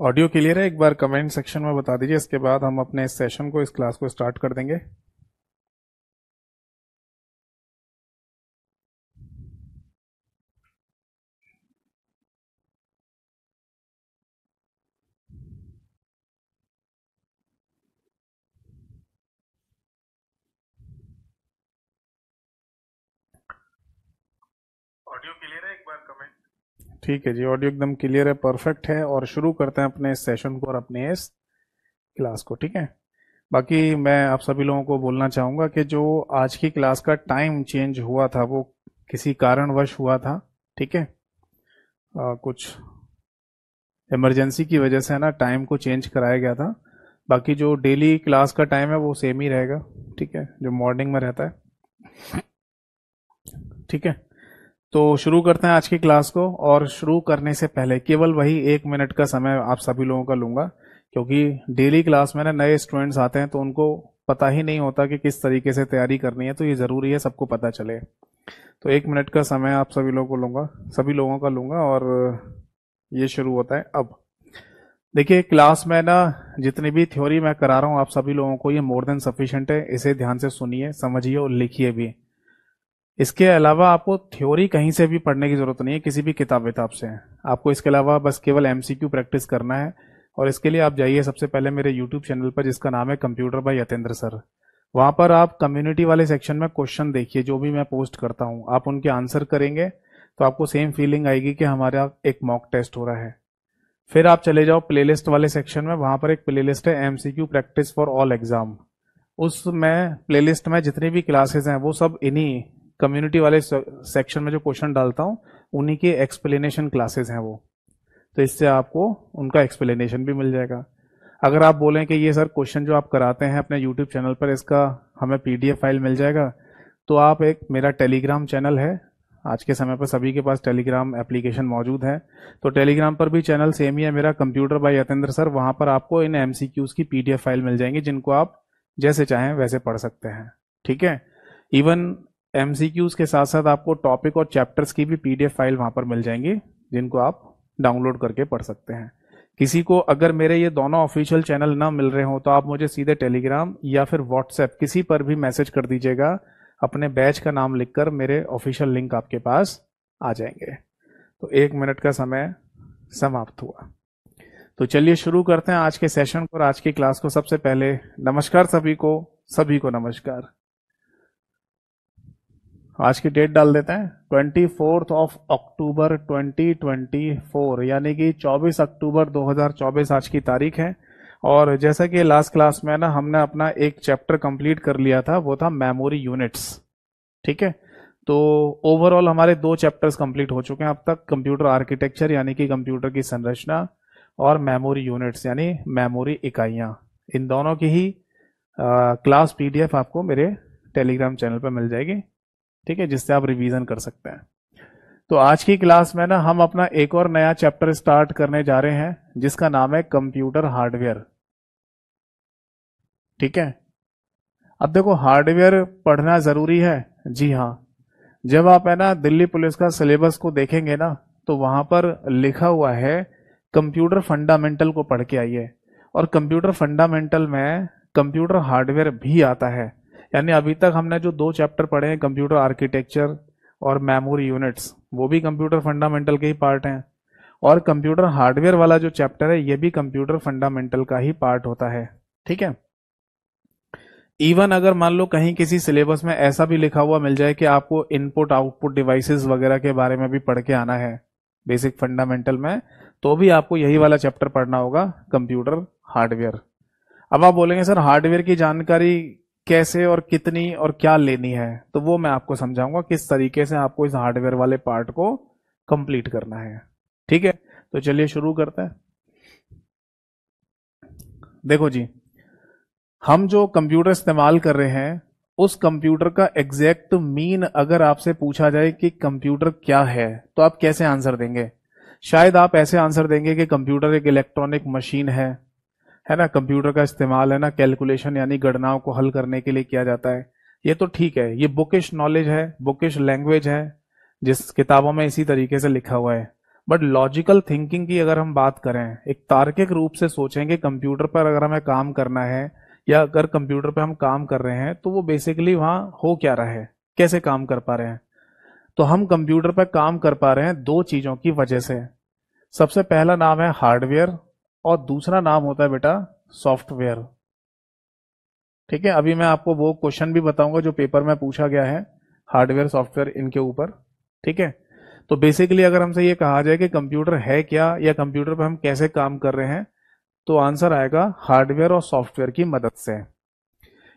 Audio clear है? एक बार comment section में बता दीजिए, इसके बाद हम अपने इस सेशन को, इस क्लास को स्टार्ट कर देंगे। ऑडियो क्लियर है? एक बार कमेंट। ठीक है जी, ऑडियो एकदम क्लियर है, परफेक्ट है। और शुरू करते हैं अपने इस सेशन को और अपने इस क्लास को। ठीक है, बाकी मैं आप सभी लोगों को बोलना चाहूँगा कि जो आज की क्लास का टाइम चेंज हुआ था वो किसी कारणवश हुआ था। ठीक है, कुछ इमरजेंसी की वजह से है ना, टाइम को चेंज कराया गया था। बाकी जो डेली क्लास का टाइम है वो सेम ही रहेगा। ठीक है, जो मॉर्निंग में रहता है। ठीक है, तो शुरू करते हैं आज की क्लास को। और शुरू करने से पहले केवल वही 1 मिनट का समय आप सभी लोगों का लूंगा, क्योंकि डेली क्लास में ना नए स्टूडेंट्स आते हैं तो उनको पता ही नहीं होता कि किस तरीके से तैयारी करनी है, तो ये जरूरी है सबको पता चले। तो 1 मिनट का समय आप सभी लोगों को लूंगा, सभी लोगों का लूंगा। और ये शुरू होता है अब। देखिए, क्लास में ना जितनी भी थ्योरी मैं करा रहा हूँ आप सभी लोगों को, ये मोर देन सफिशिएंट है। इसे ध्यान से सुनिए, समझिए और लिखिए भी। इसके अलावा आपको थ्योरी कहीं से भी पढ़ने की जरूरत नहीं है, किसी भी किताब विताब से। आपको इसके अलावा बस केवल एमसीक्यू प्रैक्टिस करना है। और इसके लिए आप जाइए सबसे पहले मेरे यूट्यूब चैनल पर, जिसका नाम है कंप्यूटर बाय यतेंद्र सर। वहां पर आप कम्युनिटी वाले सेक्शन में क्वेश्चन देखिए, जो भी मैं पोस्ट करता हूँ आप उनके आंसर करेंगे तो आपको सेम फीलिंग आएगी कि हमारा एक मॉक टेस्ट हो रहा है। फिर आप चले जाओ प्लेलिस्ट वाले सेक्शन में, वहां पर एक प्लेलिस्ट है MCQ practice for all exam. उसमें प्लेलिस्ट में जितनी भी क्लासेस हैं वो सब इन्हीं कम्युनिटी वाले सेक्शन में जो क्वेश्चन डालता हूँ उन्हीं के एक्सप्लेनेशन क्लासेस हैं वो। तो इससे आपको उनका एक्सप्लेनेशन भी मिल जाएगा। अगर आप बोलें कि ये सर क्वेश्चन जो आप कराते हैं अपने यूट्यूब चैनल पर, इसका हमें पीडीएफ फाइल मिल जाएगा, तो आप एक मेरा टेलीग्राम चैनल है, आज के समय पर सभी के पास टेलीग्राम एप्लीकेशन मौजूद है, तो टेलीग्राम पर भी चैनल सेम ही है मेरा, कंप्यूटर बाय यतेंद्र सर। वहां पर आपको इन एमसीक्यूज की पीडीएफ फाइल मिल जाएंगी, जिनको आप जैसे चाहें वैसे पढ़ सकते हैं। ठीक है, इवन एमसीक्यूज के साथ साथ आपको टॉपिक और चैप्टर्स की भी पीडीएफ फाइल वहां पर मिल जाएंगी, जिनको आप डाउनलोड करके पढ़ सकते हैं। किसी को अगर मेरे ये दोनों ऑफिशियल चैनल ना मिल रहे हो तो आप मुझे सीधे टेलीग्राम या फिर व्हाट्सएप किसी पर भी मैसेज कर दीजिएगा, अपने बैच का नाम लिखकर, मेरे ऑफिशियल लिंक आपके पास आ जाएंगे। तो 1 मिनट का समय समाप्त हुआ। तो चलिए शुरू करते हैं आज के सेशन को और आज की क्लास को। सबसे पहले नमस्कार सभी को नमस्कार। आज की डेट डाल देते हैं, 24 अक्टूबर 2024, यानी कि 24 अक्टूबर 2024 आज की तारीख है। और जैसा कि लास्ट क्लास में ना हमने अपना एक चैप्टर कंप्लीट कर लिया था, वो था मेमोरी यूनिट्स। ठीक है, तो ओवरऑल हमारे 2 चैप्टर्स कंप्लीट हो चुके हैं अब तक, कंप्यूटर आर्किटेक्चर यानी कि कंप्यूटर की संरचना, और मेमोरी यूनिट्स यानी मेमोरी इकाइयां। इन दोनों की ही क्लास पीडीएफ आपको मेरे टेलीग्राम चैनल पर मिल जाएगी। ठीक है, जिससे आप रिवीजन कर सकते हैं। तो आज की क्लास में ना हम अपना एक और नया चैप्टर स्टार्ट करने जा रहे हैं, जिसका नाम है कंप्यूटर हार्डवेयर। ठीक है, अब देखो हार्डवेयर पढ़ना जरूरी है। जी हाँ, जब आप है ना दिल्ली पुलिस का सिलेबस को देखेंगे ना, तो वहां पर लिखा हुआ है कंप्यूटर फंडामेंटल को पढ़ के आइए। और कंप्यूटर फंडामेंटल में कंप्यूटर हार्डवेयर भी आता है। यानी अभी तक हमने जो 2 चैप्टर पढ़े हैं, कंप्यूटर आर्किटेक्चर और मेमोरी यूनिट्स, वो भी कंप्यूटर फंडामेंटल के ही पार्ट हैं। और कंप्यूटर हार्डवेयर वाला जो चैप्टर है ये भी कंप्यूटर फंडामेंटल का ही पार्ट होता है। ठीक है, इवन अगर मान लो कहीं किसी सिलेबस में ऐसा भी लिखा हुआ मिल जाए कि आपको इनपुट आउटपुट डिवाइसेस वगैरह के बारे में भी पढ़ के आना है बेसिक फंडामेंटल में, तो भी आपको यही वाला चैप्टर पढ़ना होगा, कंप्यूटर हार्डवेयर। अब आप बोलेंगे सर हार्डवेयर की जानकारी कैसे और कितनी और क्या लेनी है, तो वो मैं आपको समझाऊंगा किस तरीके से आपको इस हार्डवेयर वाले पार्ट को कंप्लीट करना है। ठीक है, तो चलिए शुरू करते हैं। देखो जी, हम जो कंप्यूटर इस्तेमाल कर रहे हैं उस कंप्यूटर का एग्जैक्ट मीन अगर आपसे पूछा जाए कि कंप्यूटर क्या है, तो आप कैसे आंसर देंगे? शायद आप ऐसे आंसर देंगे कि कंप्यूटर एक इलेक्ट्रॉनिक मशीन है ना, कंप्यूटर का इस्तेमाल है ना कैलकुलेशन यानी गणनाओं को हल करने के लिए किया जाता है। ये तो ठीक है, ये बुकिश नॉलेज है, बुकिश लैंग्वेज है, जिस किताबों में इसी तरीके से लिखा हुआ है। बट लॉजिकल थिंकिंग की अगर हम बात करें, एक तार्किक रूप से सोचेंगे कंप्यूटर पर अगर हमें काम करना है, या अगर कंप्यूटर पर हम काम कर रहे हैं, तो वो बेसिकली वहां हो क्या रहा है, कैसे काम कर पा रहे हैं। तो हम कंप्यूटर पर काम कर पा रहे हैं दो चीजों की वजह से। सबसे पहला नाम है हार्डवेयर, और दूसरा नाम होता है बेटा सॉफ्टवेयर। ठीक है, अभी मैं आपको वो क्वेश्चन भी बताऊंगा जो पेपर में पूछा गया है, हार्डवेयर सॉफ्टवेयर इनके ऊपर। ठीक है, तो बेसिकली अगर हमसे ये कहा जाए कि कंप्यूटर है क्या, या कंप्यूटर पर हम कैसे काम कर रहे हैं, तो आंसर आएगा हार्डवेयर और सॉफ्टवेयर की मदद से।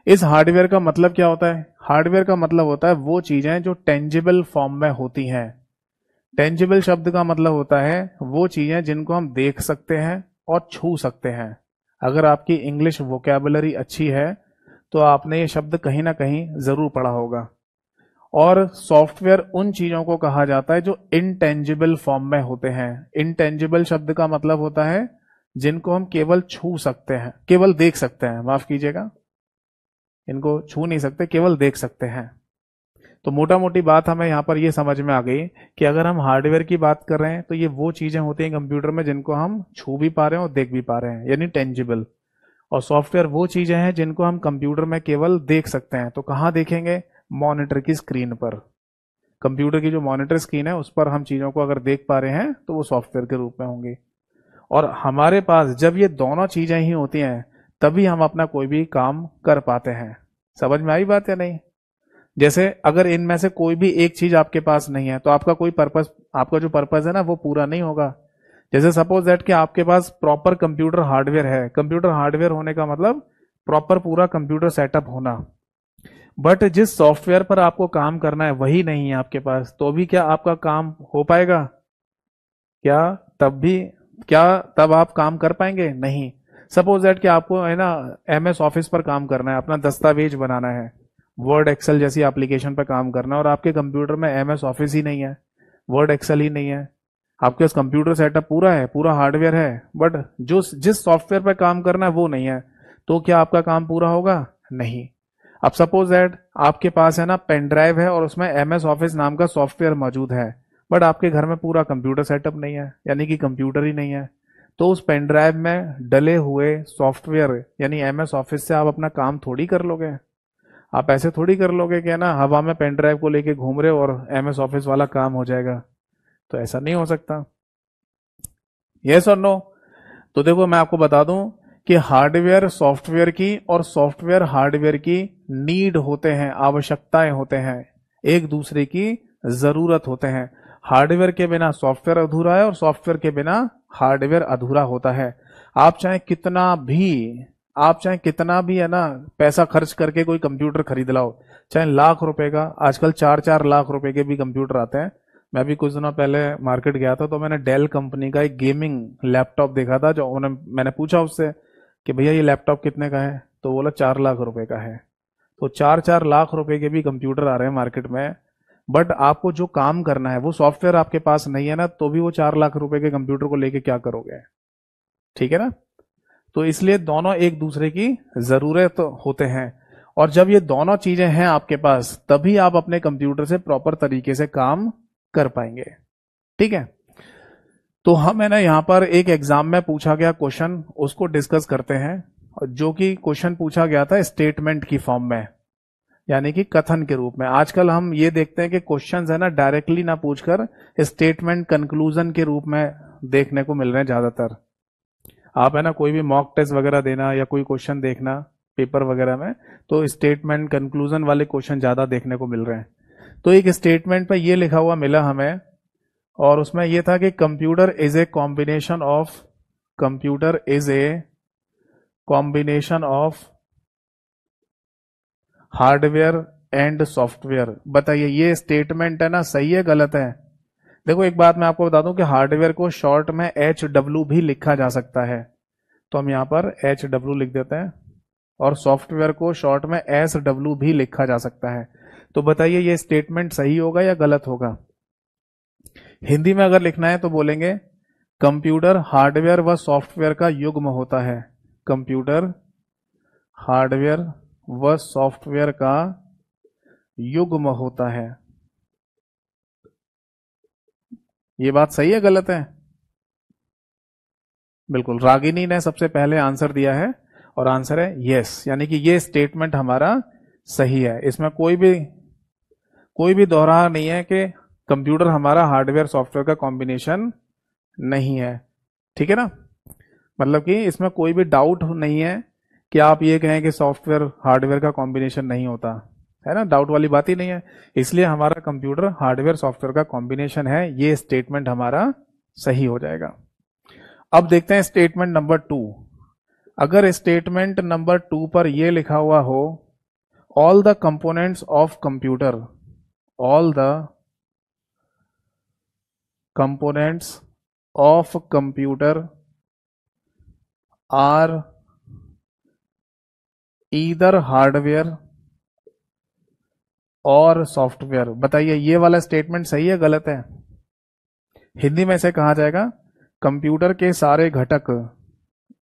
इस हार्डवेयर का मतलब क्या होता है? हार्डवेयर का मतलब होता है वो चीजें जो टेंजिबल फॉर्म में होती हैं। टेंजिबल शब्द का मतलब होता है वो चीजें जिनको हम देख सकते हैं और छू सकते हैं। अगर आपकी इंग्लिश वोकैबुलरी अच्छी है तो आपने ये शब्द कहीं ना कहीं जरूर पढ़ा होगा। और सॉफ्टवेयर उन चीजों को कहा जाता है जो इनटेंजिबल फॉर्म में होते हैं। इनटेंजिबल शब्द का मतलब होता है जिनको हम केवल छू सकते हैं, केवल देख सकते हैं, माफ कीजिएगा, इनको छू नहीं सकते, केवल देख सकते हैं। तो मोटा मोटी बात हमें यहाँ पर ये समझ में आ गई कि अगर हम हार्डवेयर की बात कर रहे हैं तो ये वो चीजें होती हैं कंप्यूटर में जिनको हम छू भी पा रहे हैं और देख भी पा रहे हैं, यानी टेंजिबल। और सॉफ्टवेयर वो चीजें हैं जिनको हम कंप्यूटर में केवल देख सकते हैं। तो कहाँ देखेंगे? मॉनिटर की स्क्रीन पर। कंप्यूटर की जो मॉनिटर स्क्रीन है उस पर हम चीजों को अगर देख पा रहे हैं तो वो सॉफ्टवेयर के रूप में होंगी। और हमारे पास जब ये दोनों चीजें ही होती हैं तभी हम अपना कोई भी काम कर पाते हैं। समझ में आई बात या नहीं? जैसे अगर इनमें से कोई भी एक चीज आपके पास नहीं है तो आपका कोई पर्पस, आपका जो पर्पस है ना वो पूरा नहीं होगा। जैसे सपोज दैट कि आपके पास प्रॉपर कंप्यूटर हार्डवेयर है। कंप्यूटर हार्डवेयर होने का मतलब प्रॉपर पूरा कंप्यूटर सेटअप होना। बट जिस सॉफ्टवेयर पर आपको काम करना है वही नहीं है आपके पास, तो भी क्या आपका काम हो पाएगा? क्या तब भी, क्या तब आप काम कर पाएंगे? नहीं। सपोज दैट कि आपको है ना एमएस ऑफिस पर काम करना है, अपना दस्तावेज बनाना है, वर्ड एक्सेल जैसी एप्लीकेशन पर काम करना है, और आपके कंप्यूटर में एमएस ऑफिस ही नहीं है, वर्ड एक्सेल ही नहीं है, आपके पास कंप्यूटर सेटअप पूरा है, पूरा हार्डवेयर है, बट जो जिस सॉफ्टवेयर पर काम करना है वो नहीं है, तो क्या आपका काम पूरा होगा? नहीं। अब सपोज दैट आपके पास है ना पेन ड्राइव है और उसमें एमएस ऑफिस नाम का सॉफ्टवेयर मौजूद है, बट आपके घर में पूरा कंप्यूटर सेटअप नहीं है, यानी कि कंप्यूटर ही नहीं है। तो उस पेन ड्राइव में डले हुए सॉफ्टवेयर यानी एमएस ऑफिस से आप अपना काम थोड़ी कर लोगे। आप ऐसे थोड़ी कर लोगे कि है ना हवा में पेन ड्राइव को लेके घूम रहे हो और एमएस ऑफिस वाला काम हो जाएगा। तो ऐसा नहीं हो सकता। यस और नो? तो देखो मैं आपको बता दूं कि हार्डवेयर सॉफ्टवेयर की और सॉफ्टवेयर हार्डवेयर की नीड होते हैं, आवश्यकताएं होते हैं, एक दूसरे की जरूरत होते हैं। हार्डवेयर के बिना सॉफ्टवेयर अधूरा है और सॉफ्टवेयर के बिना हार्डवेयर अधूरा होता है। आप चाहे कितना भी आप चाहे कितना भी है ना पैसा खर्च करके कोई कंप्यूटर खरीद लाओ, चाहे लाख रुपए का, आजकल 4-4 लाख रुपए के भी कंप्यूटर आते हैं। मैं भी कुछ दिनों पहले मार्केट गया था तो मैंने डेल कंपनी का एक गेमिंग लैपटॉप देखा था, जो मैंने पूछा उससे कि भैया ये लैपटॉप कितने का है, तो बोला 4 लाख रुपए का है। तो 4-4 लाख रुपए के भी कंप्यूटर आ रहे हैं मार्केट में। बट आपको जो काम करना है वो सॉफ्टवेयर आपके पास नहीं है ना, तो भी वो 4 लाख रुपए के कंप्यूटर को लेके क्या करोगे? ठीक है ना? तो इसलिए दोनों एक दूसरे की जरूरत होते हैं। और जब ये दोनों चीजें हैं आपके पास तभी आप अपने कंप्यूटर से प्रॉपर तरीके से काम कर पाएंगे। ठीक है, तो हम है ना यहाँ पर एक एग्जाम में पूछा गया क्वेश्चन उसको डिस्कस करते हैं। और जो कि क्वेश्चन पूछा गया था स्टेटमेंट की फॉर्म में, यानी कि कथन के रूप में। आजकल हम ये देखते हैं कि क्वेश्चंस है ना डायरेक्टली ना पूछकर स्टेटमेंट कंक्लूजन के रूप में देखने को मिल रहे हैं ज्यादातर। आप है ना कोई भी मॉक टेस्ट वगैरह देना या कोई क्वेश्चन देखना पेपर वगैरह में, तो स्टेटमेंट कंक्लूजन वाले क्वेश्चन ज्यादा देखने को मिल रहे हैं। तो एक स्टेटमेंट पे ये लिखा हुआ मिला हमें, और उसमें यह था कि computer is a combination of hardware and software. बताइए ये स्टेटमेंट है ना सही है गलत है? देखो एक बात मैं आपको बता दूं कि हार्डवेयर को शॉर्ट में HW भी लिखा जा सकता है, तो हम यहां पर HW लिख देते हैं, और सॉफ्टवेयर को शॉर्ट में SW भी लिखा जा सकता है। तो बताइए ये स्टेटमेंट सही होगा या गलत होगा? हिंदी में अगर लिखना है तो बोलेंगे कंप्यूटर हार्डवेयर व सॉफ्टवेयर का युग्म होता है। कंप्यूटर हार्डवेयर व सॉफ्टवेयर का युग्म होता है। ये बात सही है गलत है? बिल्कुल, रागिनी ने सबसे पहले आंसर दिया है और आंसर है यस, यानी कि ये स्टेटमेंट हमारा सही है। इसमें कोई भी दोहराहा नहीं है कि कंप्यूटर हमारा हार्डवेयर सॉफ्टवेयर का कॉम्बिनेशन नहीं है। ठीक है ना? मतलब कि इसमें कोई भी डाउट नहीं है कि आप ये कहें कि सॉफ्टवेयर हार्डवेयर का कॉम्बिनेशन नहीं होता है ना, डाउट वाली बात ही नहीं है। इसलिए हमारा कंप्यूटर हार्डवेयर सॉफ्टवेयर का कॉम्बिनेशन है, ये स्टेटमेंट हमारा सही हो जाएगा। अब देखते हैं स्टेटमेंट नंबर 2। अगर स्टेटमेंट नंबर 2 पर यह लिखा हुआ हो, all the components of computer, all the components of computer are either hardware और सॉफ्टवेयर। बताइए ये वाला स्टेटमेंट सही है गलत है? हिंदी में इसे कहा जाएगा कंप्यूटर के सारे घटक,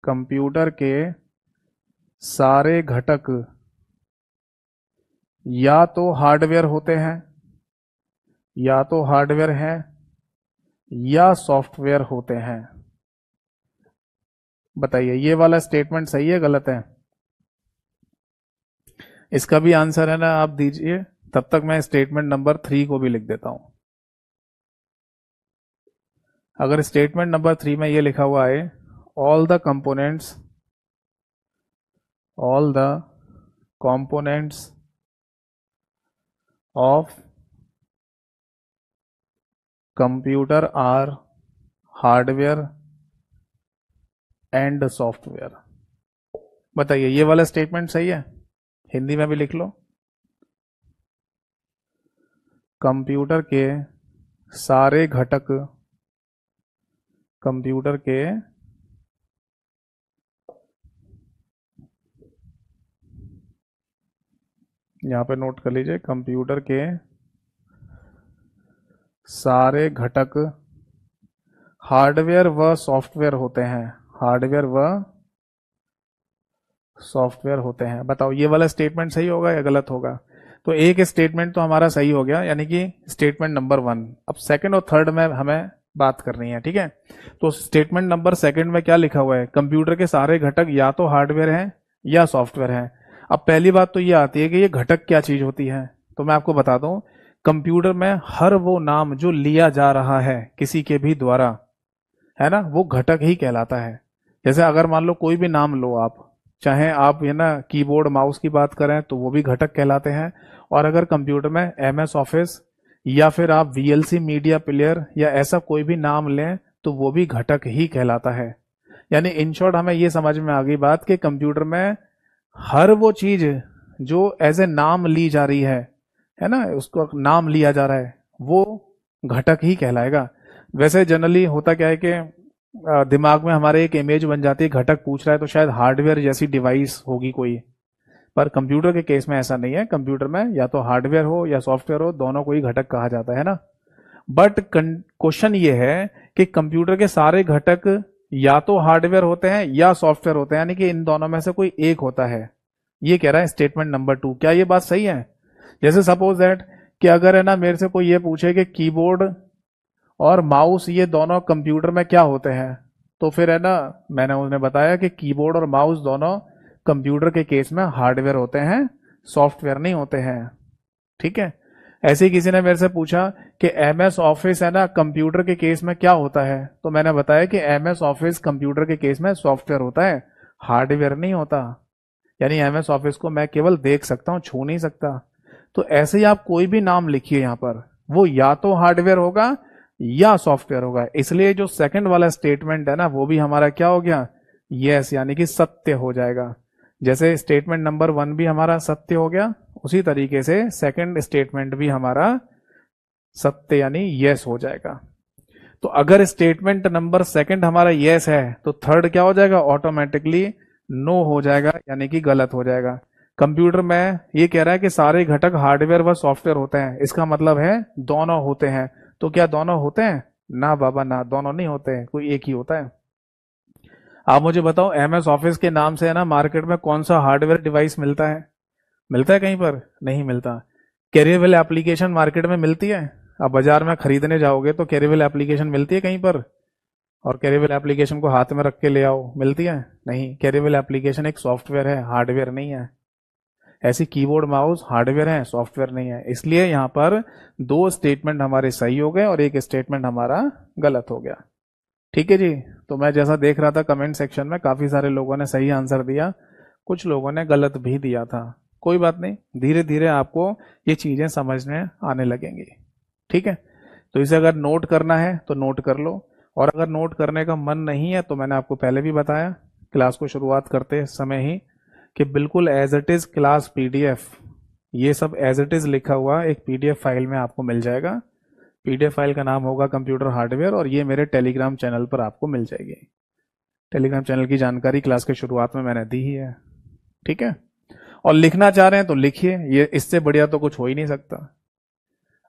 कंप्यूटर के सारे घटक या तो हार्डवेयर होते हैं, या तो हार्डवेयर हैं या सॉफ्टवेयर होते हैं। बताइए ये वाला स्टेटमेंट सही है गलत है? इसका भी आंसर है ना आप दीजिए, तब तक मैं स्टेटमेंट नंबर 3 को भी लिख देता हूं। अगर स्टेटमेंट नंबर 3 में ये लिखा हुआ है, all the components of computer are hardware and software. बताइए ये वाला स्टेटमेंट सही है? हिंदी में भी लिख लो, कंप्यूटर के सारे घटक, कंप्यूटर के यहां पे नोट कर लीजिए, कंप्यूटर के सारे घटक हार्डवेयर व सॉफ्टवेयर होते हैं, हार्डवेयर व सॉफ्टवेयर होते हैं। बताओ ये वाला स्टेटमेंट सही होगा या गलत होगा? तो एक स्टेटमेंट तो हमारा सही हो गया, यानी कि स्टेटमेंट नंबर 1। अब सेकंड और थर्ड में हमें बात करनी है, ठीक है? तो स्टेटमेंट नंबर सेकंड में क्या लिखा हुआ है, कंप्यूटर के सारे घटक या तो हार्डवेयर हैं या सॉफ्टवेयर हैं। अब पहली बात तो ये आती है कि ये घटक क्या चीज होती है। तो मैं आपको बता दूं, कंप्यूटर में हर वो नाम जो लिया जा रहा है किसी के भी द्वारा, है ना, वो घटक ही कहलाता है। जैसे अगर मान लो कोई भी नाम लो आप, चाहे आप ये ना कीबोर्ड माउस की बात करें तो वो भी घटक कहलाते हैं। और अगर कंप्यूटर में MS ऑफिस या फिर आप VLC मीडिया प्लेयर या ऐसा कोई भी नाम लें तो वो भी घटक ही कहलाता है। यानी इन शॉर्ट हमें ये समझ में आ गई बात कि कंप्यूटर में हर वो चीज जो एज ए नाम ली जा रही है ना, उसको नाम लिया जा रहा है, वो घटक ही कहलाएगा। वैसे जनरली होता क्या है कि दिमाग में हमारे एक इमेज बन जाती है, घटक पूछ रहा है तो शायद हार्डवेयर जैसी डिवाइस होगी कोई, पर कंप्यूटर के केस में ऐसा नहीं है। कंप्यूटर में या तो हार्डवेयर हो या सॉफ्टवेयर हो, दोनों को ही घटक कहा जाता है ना। बट क्वेश्चन ये है कि कंप्यूटर के सारे घटक या तो हार्डवेयर होते हैं या सॉफ्टवेयर होते हैं, यानी कि इन दोनों में से कोई एक होता है, ये कह रहा है स्टेटमेंट नंबर 2। क्या ये बात सही है? जैसे सपोज दैट कि अगर है ना मेरे से कोई ये पूछे कि कीबोर्ड और माउस ये दोनों कंप्यूटर में क्या होते हैं, तो फिर है ना मैंने उन्हें बताया कि कीबोर्ड और माउस दोनों कंप्यूटर के केस में हार्डवेयर होते हैं, सॉफ्टवेयर नहीं होते हैं। ठीक है? ऐसे ही किसी ने मेरे से पूछा कि MS ऑफिस है ना कंप्यूटर के केस में क्या होता है, तो मैंने बताया कि MS ऑफिस कंप्यूटर के केस में सॉफ्टवेयर होता है, हार्डवेयर नहीं होता। यानी MS ऑफिस को मैं केवल देख सकता हूं, छू नहीं सकता। तो ऐसे ही आप कोई भी नाम लिखिए यहां पर, वो या तो हार्डवेयर होगा या सॉफ्टवेयर होगा। इसलिए जो सेकंड वाला स्टेटमेंट है ना वो भी हमारा क्या हो गया, यस, यानी कि सत्य हो जाएगा। जैसे स्टेटमेंट नंबर 1 भी हमारा सत्य हो गया, उसी तरीके से सेकंड स्टेटमेंट भी हमारा सत्य यानी यस हो जाएगा। तो अगर स्टेटमेंट नंबर सेकंड हमारा यस है तो थर्ड क्या हो जाएगा, ऑटोमेटिकली नो हो जाएगा, यानी कि गलत हो जाएगा। कंप्यूटर में ये कह रहा है कि सारे घटक हार्डवेयर व सॉफ्टवेयर होते हैं, इसका मतलब है दोनों होते हैं। तो क्या दोनों होते हैं? ना बाबा ना, दोनों नहीं होते हैं, कोई एक ही होता है। आप मुझे बताओ MS ऑफिस के नाम से है ना मार्केट में कौन सा हार्डवेयर डिवाइस मिलता है? मिलता है कहीं पर? नहीं मिलता। कैरियरवेल एप्लीकेशन मार्केट में मिलती है? अब बाजार में खरीदने जाओगे तो कैरीवेल एप्लीकेशन मिलती है कहीं पर, और कैरीवेल एप्लीकेशन को हाथ में रख के ले आओ, मिलती है? नहीं, कैरीवेल एप्लीकेशन एक सॉफ्टवेयर है, हार्डवेयर नहीं है। ऐसी कीबोर्ड माउस हार्डवेयर है, सॉफ्टवेयर नहीं है। इसलिए यहाँ पर दो स्टेटमेंट हमारे सही हो गए और एक स्टेटमेंट हमारा गलत हो गया। ठीक है जी। तो मैं जैसा देख रहा था कमेंट सेक्शन में काफी सारे लोगों ने सही आंसर दिया, कुछ लोगों ने गलत भी दिया था। कोई बात नहीं, धीरे धीरे आपको ये चीजें समझने आने लगेंगी। ठीक है, तो इसे अगर नोट करना है तो नोट कर लो, और अगर नोट करने का मन नहीं है तो मैंने आपको पहले भी बताया क्लास को शुरुआत करते समय ही कि बिल्कुल as it is class PDF, ये सब एज इट इज लिखा हुआ एक पीडीएफ फाइल में आपको मिल जाएगा। पीडीएफ फाइल का नाम होगा कंप्यूटर हार्डवेयर, और ये मेरे टेलीग्राम चैनल पर आपको मिल जाएगी। टेलीग्राम चैनल की जानकारी क्लास के शुरुआत में मैंने दी ही है। ठीक है, और लिखना चाह रहे हैं तो लिखिए, ये इससे बढ़िया तो कुछ हो ही नहीं सकता।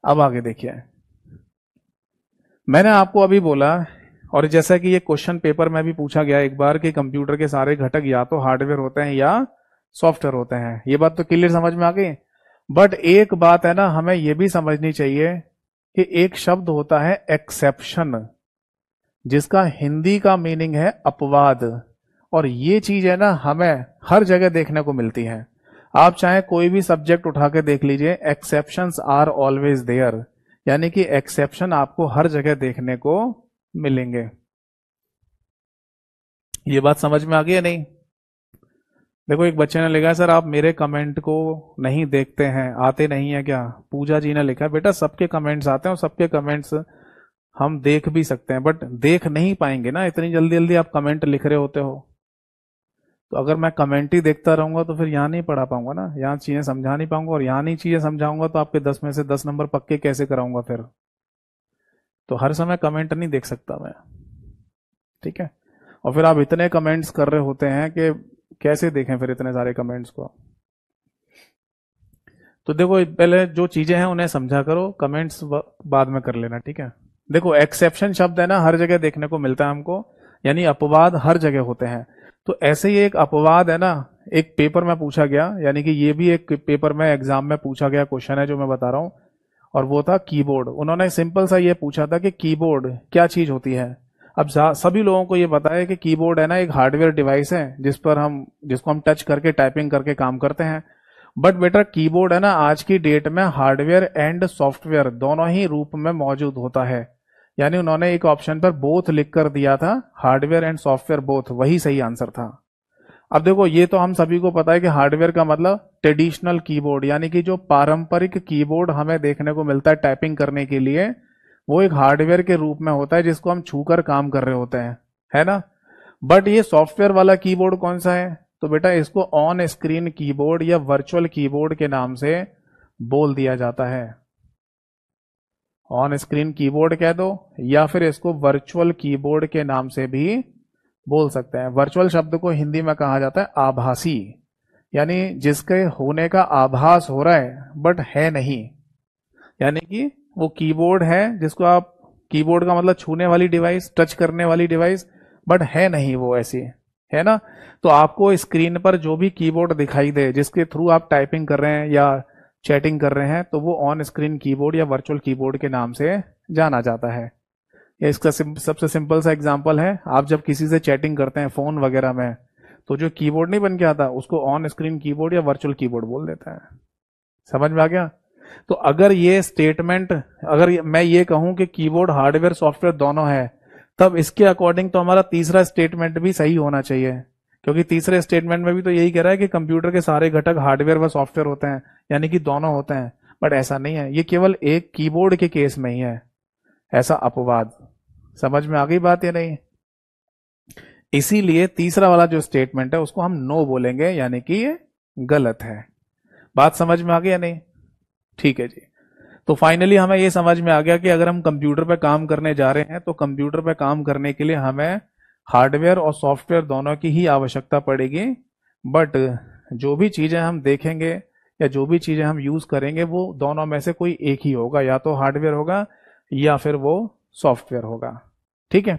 अब आगे देखिए, मैंने आपको अभी बोला, और जैसा कि ये क्वेश्चन पेपर में भी पूछा गया एक बार कि कंप्यूटर के सारे घटक या तो हार्डवेयर होते हैं या सॉफ्टवेयर होते हैं। ये बात तो क्लियर समझ में आ गई। बट एक बात है ना, हमें ये भी समझनी चाहिए कि एक शब्द होता है एक्सेप्शन, जिसका हिंदी का मीनिंग है अपवाद, और ये चीज है ना हमें हर जगह देखने को मिलती है। आप चाहे कोई भी सब्जेक्ट उठा के देख लीजिए, एक्सेप्शंस आर ऑलवेज देयर, यानी कि एक्सेप्शन आपको हर जगह देखने को मिलेंगे। ये बात समझ में आ गई है नहीं? देखो, एक बच्चे ने लिखा, सर आप मेरे कमेंट को नहीं देखते हैं, आते नहीं है क्या? पूजा जी ने लिखा, बेटा सबके कमेंट्स आते हैं और सबके कमेंट्स हम देख भी सकते हैं, बट देख नहीं पाएंगे ना इतनी जल्दी जल्दी आप कमेंट लिख रहे होते हो। तो अगर मैं कमेंट ही देखता रहूंगा तो फिर यहाँ नहीं पढ़ा पाऊंगा ना, यहाँ चीजें समझा नहीं पाऊंगा, और यहाँ नहीं चीजें समझाऊंगा तो आपके 10 में से 10 नंबर पक्के कैसे कराऊंगा फिर? तो हर समय कमेंट नहीं देख सकता मैं। ठीक है, और फिर आप इतने कमेंट्स कर रहे होते हैं कि कैसे देखें फिर इतने सारे कमेंट्स को? तो देखो, पहले जो चीजें हैं उन्हें समझा करो, कमेंट्स बाद में कर लेना। ठीक है, देखो एक्सेप्शन शब्द है ना हर जगह देखने को मिलता है हमको, यानी अपवाद हर जगह होते हैं। तो ऐसे ही एक अपवाद है ना, एक पेपर में पूछा गया, यानी कि ये भी एक पेपर में एग्जाम में पूछा गया क्वेश्चन है जो मैं बता रहा हूं, और वो था कीबोर्ड। उन्होंने सिंपल सा ये पूछा था कि कीबोर्ड क्या चीज होती है। अब सभी लोगों को ये पता है कि कीबोर्ड है ना एक हार्डवेयर डिवाइस है जिसको हम टच करके टाइपिंग करके काम करते हैं। बट बेटा कीबोर्ड है ना आज की डेट में हार्डवेयर एंड सॉफ्टवेयर दोनों ही रूप में मौजूद होता है। यानी उन्होंने एक ऑप्शन पर बोथ लिख कर दिया था, हार्डवेयर एंड सॉफ्टवेयर बोथ, वही सही आंसर था। अब देखो, ये तो हम सभी को पता है कि हार्डवेयर का मतलब ट्रेडिशनल कीबोर्ड, यानी कि जो पारंपरिक कीबोर्ड हमें देखने को मिलता है टाइपिंग करने के लिए, वो एक हार्डवेयर के रूप में होता है जिसको हम छूकर काम कर रहे होते हैं, है ना। बट ये सॉफ्टवेयर वाला कीबोर्ड कौन सा है? तो बेटा इसको ऑन स्क्रीन कीबोर्ड या वर्चुअल कीबोर्ड के नाम से बोल दिया जाता है। ऑन स्क्रीन कीबोर्ड कह दो या फिर इसको वर्चुअल कीबोर्ड के नाम से भी बोल सकते हैं। वर्चुअल शब्द को हिंदी में कहा जाता है आभासी, यानी जिसके होने का आभास हो रहा है बट है नहीं। यानी कि वो कीबोर्ड है जिसको आप, कीबोर्ड का मतलब छूने वाली डिवाइस, टच करने वाली डिवाइस, बट है नहीं वो ऐसी, है ना। तो आपको स्क्रीन पर जो भी कीबोर्ड दिखाई दे जिसके थ्रू आप टाइपिंग कर रहे हैं या चैटिंग कर रहे हैं, तो वो ऑन स्क्रीन कीबोर्ड या वर्चुअल कीबोर्ड के नाम से जाना जाता है। ये इसका सबसे सिंपल सा एग्जांपल है, आप जब किसी से चैटिंग करते हैं फोन वगैरह में, तो जो कीबोर्ड नहीं बन के आता उसको ऑन स्क्रीन कीबोर्ड या वर्चुअल कीबोर्ड बोल देता है। समझ में आ गया? तो अगर ये स्टेटमेंट, अगर मैं ये कहूं कि कीबोर्ड हार्डवेयर सॉफ्टवेयर दोनों है, तब इसके अकॉर्डिंग तो हमारा तीसरा स्टेटमेंट भी सही होना चाहिए, क्योंकि तीसरे स्टेटमेंट में भी तो यही कह रहा है कि कंप्यूटर के सारे घटक हार्डवेयर व सॉफ्टवेयर होते हैं, यानी कि दोनों होते हैं। बट ऐसा नहीं है, ये केवल एक कीबोर्ड के केस में ही है ऐसा अपवाद। समझ में आ गई बात या नहीं? इसीलिए तीसरा वाला जो स्टेटमेंट है उसको हम नो बोलेंगे, यानी कि ये गलत है। बात समझ में आ गई या नहीं? ठीक है जी। तो फाइनली हमें ये समझ में आ गया कि अगर हम कंप्यूटर पे काम करने जा रहे हैं तो कंप्यूटर पे काम करने के लिए हमें हार्डवेयर और सॉफ्टवेयर दोनों की ही आवश्यकता पड़ेगी। बट जो भी चीजें हम देखेंगे या जो भी चीजें हम यूज करेंगे वो दोनों में से कोई एक ही होगा, या तो हार्डवेयर होगा या फिर वो सॉफ्टवेयर होगा। ठीक है,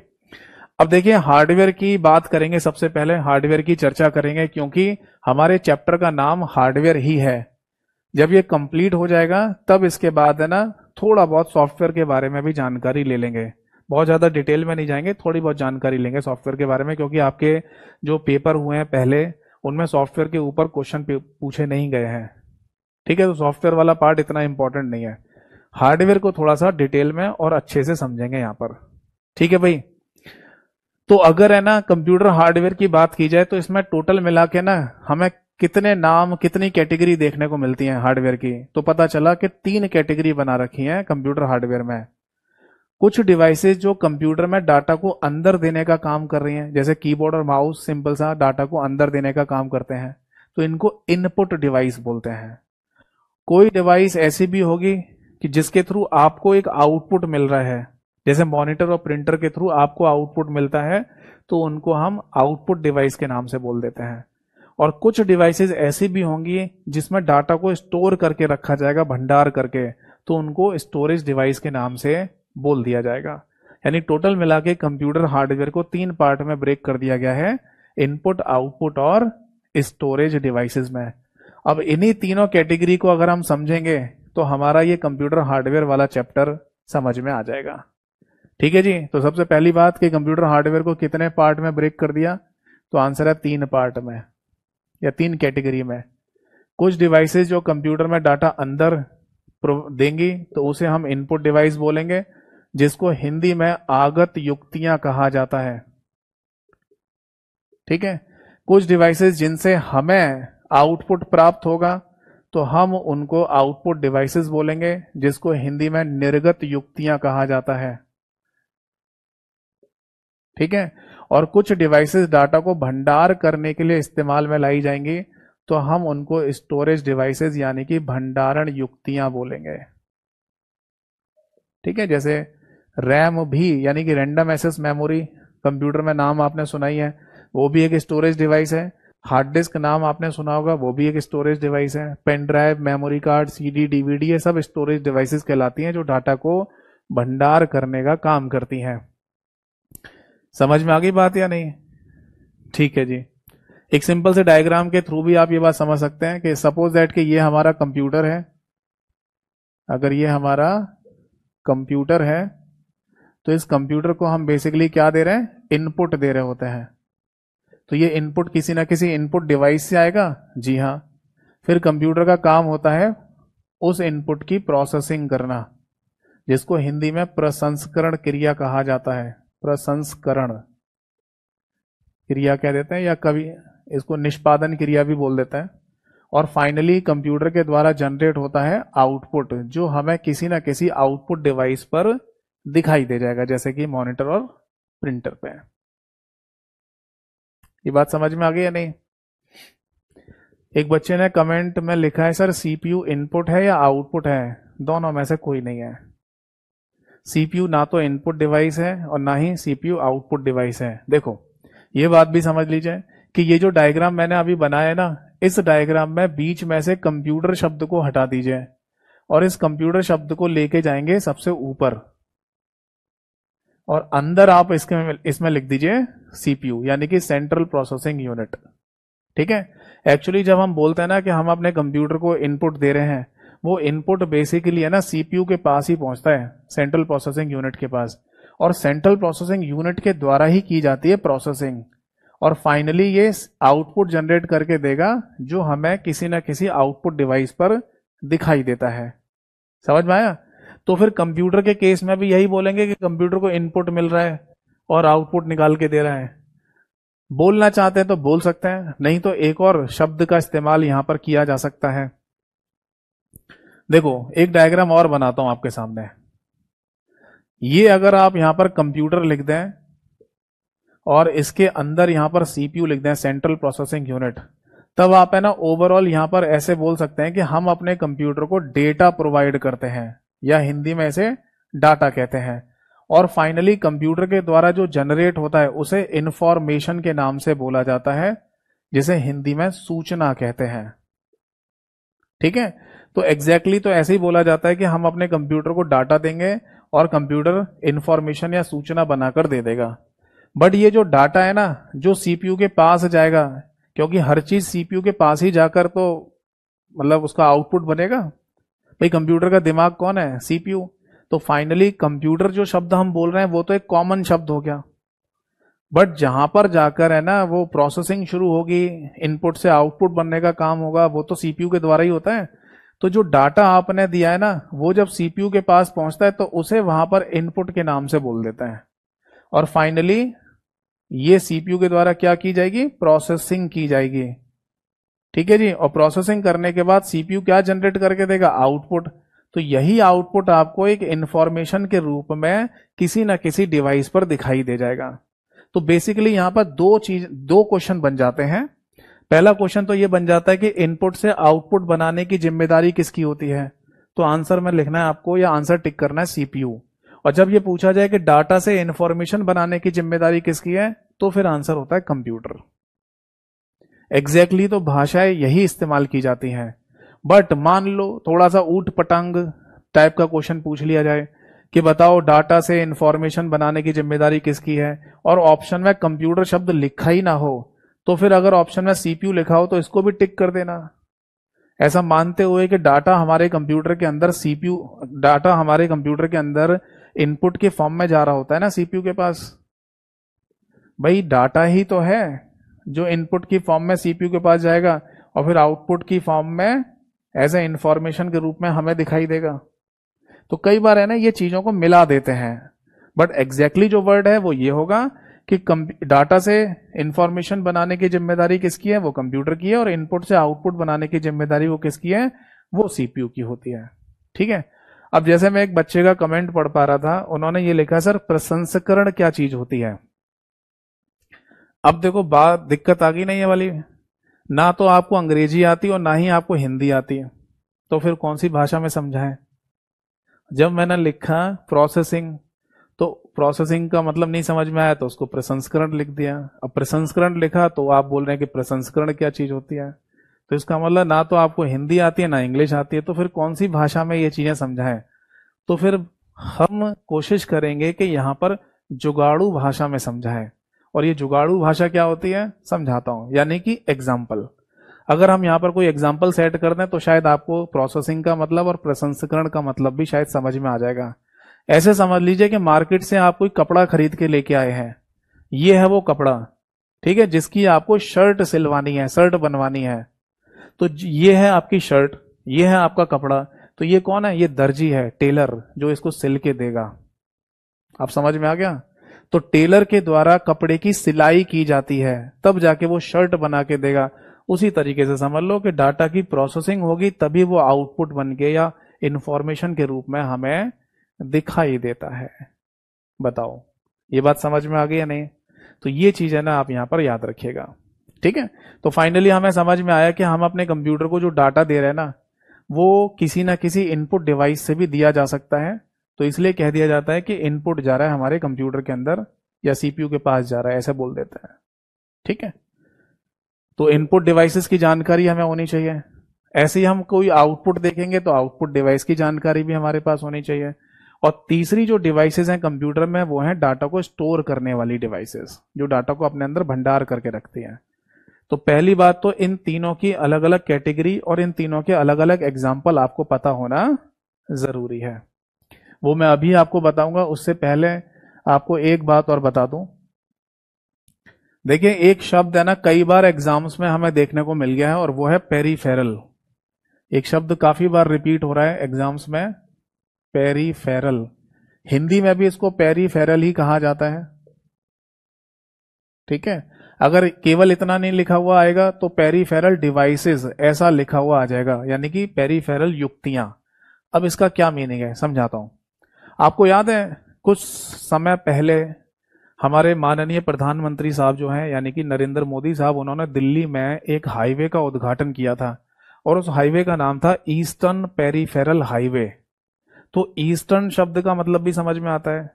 अब देखिए हार्डवेयर की बात करेंगे, सबसे पहले हार्डवेयर की चर्चा करेंगे क्योंकि हमारे चैप्टर का नाम हार्डवेयर ही है। जब ये कंप्लीट हो जाएगा तब इसके बाद है ना थोड़ा बहुत सॉफ्टवेयर के बारे में भी जानकारी ले लेंगे। बहुत ज़्यादा डिटेल में नहीं जाएंगे, थोड़ी बहुत जानकारी लेंगे सॉफ्टवेयर के बारे में, क्योंकि आपके जो पेपर हुए हैं पहले उनमें सॉफ्टवेयर के ऊपर क्वेश्चन पूछे नहीं गए हैं। ठीक है, तो सॉफ्टवेयर वाला पार्ट इतना इंपॉर्टेंट नहीं है। हार्डवेयर को थोड़ा सा डिटेल में और अच्छे से समझेंगे यहाँ पर। ठीक है भाई। तो अगर है ना कंप्यूटर हार्डवेयर की बात की जाए तो इसमें टोटल मिला के ना हमें कितने नाम, कितनी कैटेगरी देखने को मिलती है हार्डवेयर की, तो पता चला कि 3 कैटेगरी बना रखी है कंप्यूटर हार्डवेयर में। कुछ डिवाइसेस जो कंप्यूटर में डाटा को अंदर देने का काम कर रही हैं, जैसे कीबोर्ड और माउस सिंपल सा डाटा को अंदर देने का काम करते हैं, तो इनको इनपुट डिवाइस बोलते हैं। कोई डिवाइस ऐसी भी होगी कि जिसके थ्रू आपको एक आउटपुट मिल रहा है, जैसे मॉनिटर और प्रिंटर के थ्रू आपको आउटपुट मिलता है, तो उनको हम आउटपुट डिवाइस के नाम से बोल देते हैं। और कुछ डिवाइसेस ऐसी भी होंगी जिसमें डाटा को स्टोर करके रखा जाएगा, भंडार करके, तो उनको स्टोरेज डिवाइस के नाम से बोल दिया जाएगा। यानी टोटल मिला के कंप्यूटर हार्डवेयर को 3 पार्ट में ब्रेक कर दिया गया है, इनपुट, आउटपुट और स्टोरेज डिवाइसेस में। अब इन्हीं तीनों कैटेगरी को अगर हम समझेंगे तो हमारा ये कंप्यूटर हार्डवेयर वाला चैप्टर समझ में आ जाएगा। ठीक है जी। तो सबसे पहली बात कि कंप्यूटर हार्डवेयर को कितने पार्ट में ब्रेक कर दिया, तो आंसर है 3 पार्ट में या 3 कैटेगरी में। कुछ डिवाइसेस जो कंप्यूटर में डाटा अंदर देंगी तो उसे हम इनपुट डिवाइस बोलेंगे, जिसको हिंदी में आगत युक्तियां कहा जाता है। ठीक है। कुछ डिवाइसेस जिनसे हमें आउटपुट प्राप्त होगा तो हम उनको आउटपुट डिवाइसेस बोलेंगे, जिसको हिंदी में निर्गत युक्तियां कहा जाता है। ठीक है। और कुछ डिवाइसेस डाटा को भंडार करने के लिए इस्तेमाल में लाई जाएंगी तो हम उनको स्टोरेज डिवाइसेस यानी कि भंडारण युक्तियां बोलेंगे। ठीक है। जैसे रैम भी यानी कि रैंडम एक्सेस मेमोरी, कंप्यूटर में नाम आपने सुनाई है, वो भी एक स्टोरेज डिवाइस है। हार्ड डिस्क नाम आपने सुना होगा, वो भी एक स्टोरेज डिवाइस है। Pen drive, memory card, CD, DVD, ये सब स्टोरेज डिवाइसेस कहलाती हैं जो डाटा को भंडार करने का काम करती हैं। समझ में आ गई बात या नहीं? ठीक है जी। एक सिंपल से डायग्राम के थ्रू भी आप ये बात समझ सकते हैं कि सपोज दैट कि ये हमारा कंप्यूटर है। अगर ये हमारा कंप्यूटर है तो इस कंप्यूटर को हम बेसिकली क्या दे रहे हैं, इनपुट दे रहे होते हैं। तो ये इनपुट किसी ना किसी इनपुट डिवाइस से आएगा। जी हाँ। फिर कंप्यूटर का काम होता है उस इनपुट की प्रोसेसिंग करना, जिसको हिंदी में प्रसंस्करण क्रिया कहा जाता है। प्रसंस्करण क्रिया कह देते हैं, या कभी इसको निष्पादन क्रिया भी बोल देते हैं। और फाइनली कंप्यूटर के द्वारा जनरेट होता है आउटपुट, जो हमें किसी ना किसी आउटपुट डिवाइस पर दिखाई दे जाएगा, जैसे कि मॉनिटर और प्रिंटर पे। ये बात समझ में आ गई या नहीं? एक बच्चे ने कमेंट में लिखा है, सर सीपीयू इनपुट है या आउटपुट है? दोनों में से कोई नहीं है। सीपीयू ना तो इनपुट डिवाइस है और ना ही सीपीयू आउटपुट डिवाइस है। देखो ये बात भी समझ लीजिए कि ये जो डायग्राम मैंने अभी बनाया है ना, इस डायग्राम में बीच में से कंप्यूटर शब्द को हटा दीजिए और इस कंप्यूटर शब्द को लेके जाएंगे सबसे ऊपर, और अंदर आप इसमें लिख दीजिए सीपीयू यानी कि सेंट्रल प्रोसेसिंग यूनिट। ठीक है। एक्चुअली जब हम बोलते हैं ना कि हम अपने कंप्यूटर को इनपुट दे रहे हैं, वो इनपुट बेसिकली है ना सीपीयू के पास ही पहुंचता है, सेंट्रल प्रोसेसिंग यूनिट के पास, और सेंट्रल प्रोसेसिंग यूनिट के द्वारा ही की जाती है प्रोसेसिंग, और फाइनली ये आउटपुट जनरेट करके देगा जो हमें किसी ना किसी आउटपुट डिवाइस पर दिखाई देता है। समझ में आया? तो फिर कंप्यूटर के केस में भी यही बोलेंगे कि कंप्यूटर को इनपुट मिल रहा है और आउटपुट निकाल के दे रहा है। बोलना चाहते हैं तो बोल सकते हैं, नहीं तो एक और शब्द का इस्तेमाल यहां पर किया जा सकता है। देखो एक डायग्राम और बनाता हूं आपके सामने। ये अगर आप यहां पर कंप्यूटर लिख दें और इसके अंदर यहां पर सीपीयू लिख दें, सेंट्रल प्रोसेसिंग यूनिट, तब आप है ना ओवरऑल यहां पर ऐसे बोल सकते हैं कि हम अपने कंप्यूटर को डेटा प्रोवाइड करते हैं, या हिंदी में इसे डाटा कहते हैं। और फाइनली कंप्यूटर के द्वारा जो जनरेट होता है उसे इंफॉर्मेशन के नाम से बोला जाता है, जिसे हिंदी में सूचना कहते हैं। ठीक है। तो एग्जैक्टली तो ऐसे ही बोला जाता है कि हम अपने कंप्यूटर को डाटा देंगे और कंप्यूटर इंफॉर्मेशन या सूचना बनाकर दे देगा। बट ये जो डाटा है ना, जो सीपीयू के पास जाएगा, क्योंकि हर चीज सीपीयू के पास ही जाकर तो मतलब उसका आउटपुट बनेगा, भाई कंप्यूटर का दिमाग कौन है? सीपीयू। तो फाइनली कंप्यूटर जो शब्द हम बोल रहे हैं वो तो एक कॉमन शब्द हो गया, बट जहां पर जाकर है ना वो प्रोसेसिंग शुरू होगी, इनपुट से आउटपुट बनने का काम होगा, वो तो सीपीयू के द्वारा ही होता है। तो जो डाटा आपने दिया है ना, वो जब सीपीयू के पास पहुंचता है तो उसे वहां पर इनपुट के नाम से बोल देता है, और फाइनली ये सीपीयू के द्वारा क्या की जाएगी? प्रोसेसिंग की जाएगी। ठीक है जी। और प्रोसेसिंग करने के बाद सीपीयू क्या जनरेट करके देगा? आउटपुट। तो यही आउटपुट आपको एक इंफॉर्मेशन के रूप में किसी ना किसी डिवाइस पर दिखाई दे जाएगा। तो बेसिकली यहां पर दो क्वेश्चन बन जाते हैं। पहला क्वेश्चन तो यह बन जाता है कि इनपुट से आउटपुट बनाने की जिम्मेदारी किसकी होती है? तो आंसर में लिखना है आपको, या आंसर टिक करना है सीपीयू। और जब ये पूछा जाए कि डाटा से इंफॉर्मेशन बनाने की जिम्मेदारी किसकी है, तो फिर आंसर होता है कंप्यूटर। एग्जैक्टली तो भाषाएं यही इस्तेमाल की जाती हैं। बट मान लो थोड़ा सा ऊट पटांग टाइप का क्वेश्चन पूछ लिया जाए कि बताओ डाटा से इंफॉर्मेशन बनाने की जिम्मेदारी किसकी है, और ऑप्शन में कंप्यूटर शब्द लिखा ही ना हो, तो फिर अगर ऑप्शन में सीपीयू लिखा हो तो इसको भी टिक कर देना, ऐसा मानते हुए कि डाटा हमारे कंप्यूटर के अंदर डाटा हमारे कंप्यूटर के अंदर इनपुट के फॉर्म में जा रहा होता है ना सीपीयू के पास। भाई डाटा ही तो है जो इनपुट की फॉर्म में सीपीयू के पास जाएगा, और फिर आउटपुट की फॉर्म में एज ए इंफॉर्मेशन के रूप में हमें दिखाई देगा। तो कई बार है ना ये चीजों को मिला देते हैं, बट एग्जैक्टली जो वर्ड है वो ये होगा कि डाटा से इंफॉर्मेशन बनाने की जिम्मेदारी किसकी है? वो कंप्यूटर की है, और इनपुट से आउटपुट बनाने की जिम्मेदारी वो किसकी है? वो सीपीयू की होती है। ठीक है। अब जैसे मैं एक बच्चे का कमेंट पढ़ पा रहा था, उन्होंने ये लिखा, सर प्रसंस्करण क्या चीज होती है? अब देखो बात दिक्कत आ गई नहीं ये वाली, ना तो आपको अंग्रेजी आती और ना ही आपको हिंदी आती है, तो फिर कौन सी भाषा में समझाएं? जब मैंने लिखा प्रोसेसिंग, तो प्रोसेसिंग का मतलब नहीं समझ में आया तो उसको प्रसंस्करण लिख दिया। अब प्रसंस्करण लिखा तो आप बोल रहे हैं कि प्रसंस्करण क्या चीज होती है, तो इसका मतलब ना तो आपको हिंदी आती है ना इंग्लिश आती है, तो फिर कौन सी भाषा में ये चीजें समझाएं? तो फिर हम कोशिश करेंगे कि यहां पर जुगाड़ू भाषा में समझाएं। और ये जुगाड़ू भाषा क्या होती है समझाता हूं, यानी कि एग्जाम्पल। अगर हम यहां पर कोई एग्जाम्पल सेट कर दें तो शायद आपको प्रोसेसिंग का मतलब और प्रसंस्करण का मतलब भी शायद समझ में आ जाएगा। ऐसे समझ लीजिए कि मार्केट से आप कोई कपड़ा खरीद के लेके आए हैं, ये है वो कपड़ा, ठीक है, जिसकी आपको शर्ट सिलवानी है, शर्ट बनवानी है। तो ये है आपकी शर्ट, ये है आपका कपड़ा, तो ये कौन है? ये दर्जी है, टेलर, जो इसको सिल के देगा। आप समझ में आ गया? तो टेलर के द्वारा कपड़े की सिलाई की जाती है, तब जाके वो शर्ट बना के देगा। उसी तरीके से समझ लो कि डाटा की प्रोसेसिंग होगी तभी वो आउटपुट बन के या इंफॉर्मेशन के रूप में हमें दिखाई देता है। बताओ ये बात समझ में आ गई या नहीं? तो ये चीज है ना आप यहां पर याद रखिएगा। ठीक है। तो फाइनली हमें समझ में आया कि हम अपने कंप्यूटर को जो डाटा दे रहे हैं ना, वो किसी ना किसी इनपुट डिवाइस से भी दिया जा सकता है। तो इसलिए कह दिया जाता है कि इनपुट जा रहा है हमारे कंप्यूटर के अंदर या सीपीयू के पास जा रहा है, ऐसे बोल देते हैं। ठीक है। तो इनपुट डिवाइसेस की जानकारी हमें होनी चाहिए। ऐसे ही हम कोई आउटपुट देखेंगे तो आउटपुट डिवाइस की जानकारी भी हमारे पास होनी चाहिए। और तीसरी जो डिवाइसेस हैं कंप्यूटर में वो हैं डाटा को स्टोर करने वाली डिवाइसेस, जो डाटा को अपने अंदर भंडार करके रखती हैं। तो पहली बात तो इन तीनों की अलग अलग कैटेगरी और इन तीनों के अलग अलग एग्जाम्पल आपको पता होना जरूरी है। वो मैं अभी आपको बताऊंगा, उससे पहले आपको एक बात और बता दूं। देखिए एक शब्द है ना कई बार एग्जाम्स में हमें देखने को मिल गया है, और वो है पेरीफेरल। एक शब्द काफी बार रिपीट हो रहा है एग्जाम्स में, पेरीफेरल। हिंदी में भी इसको पेरीफेरल ही कहा जाता है। ठीक है। अगर केवल इतना नहीं लिखा हुआ आएगा तो पेरीफेरल डिवाइसेस ऐसा लिखा हुआ आ जाएगा, यानी कि पेरीफेरल युक्तियां। अब इसका क्या मीनिंग है समझाता हूं। आपको याद है कुछ समय पहले हमारे माननीय प्रधानमंत्री साहब जो हैं यानी कि नरेंद्र मोदी साहब, उन्होंने दिल्ली में एक हाईवे का उद्घाटन किया था, और उस हाईवे का नाम था ईस्टर्न पेरीफेरल हाईवे। तो ईस्टर्न शब्द का मतलब भी समझ में आता है,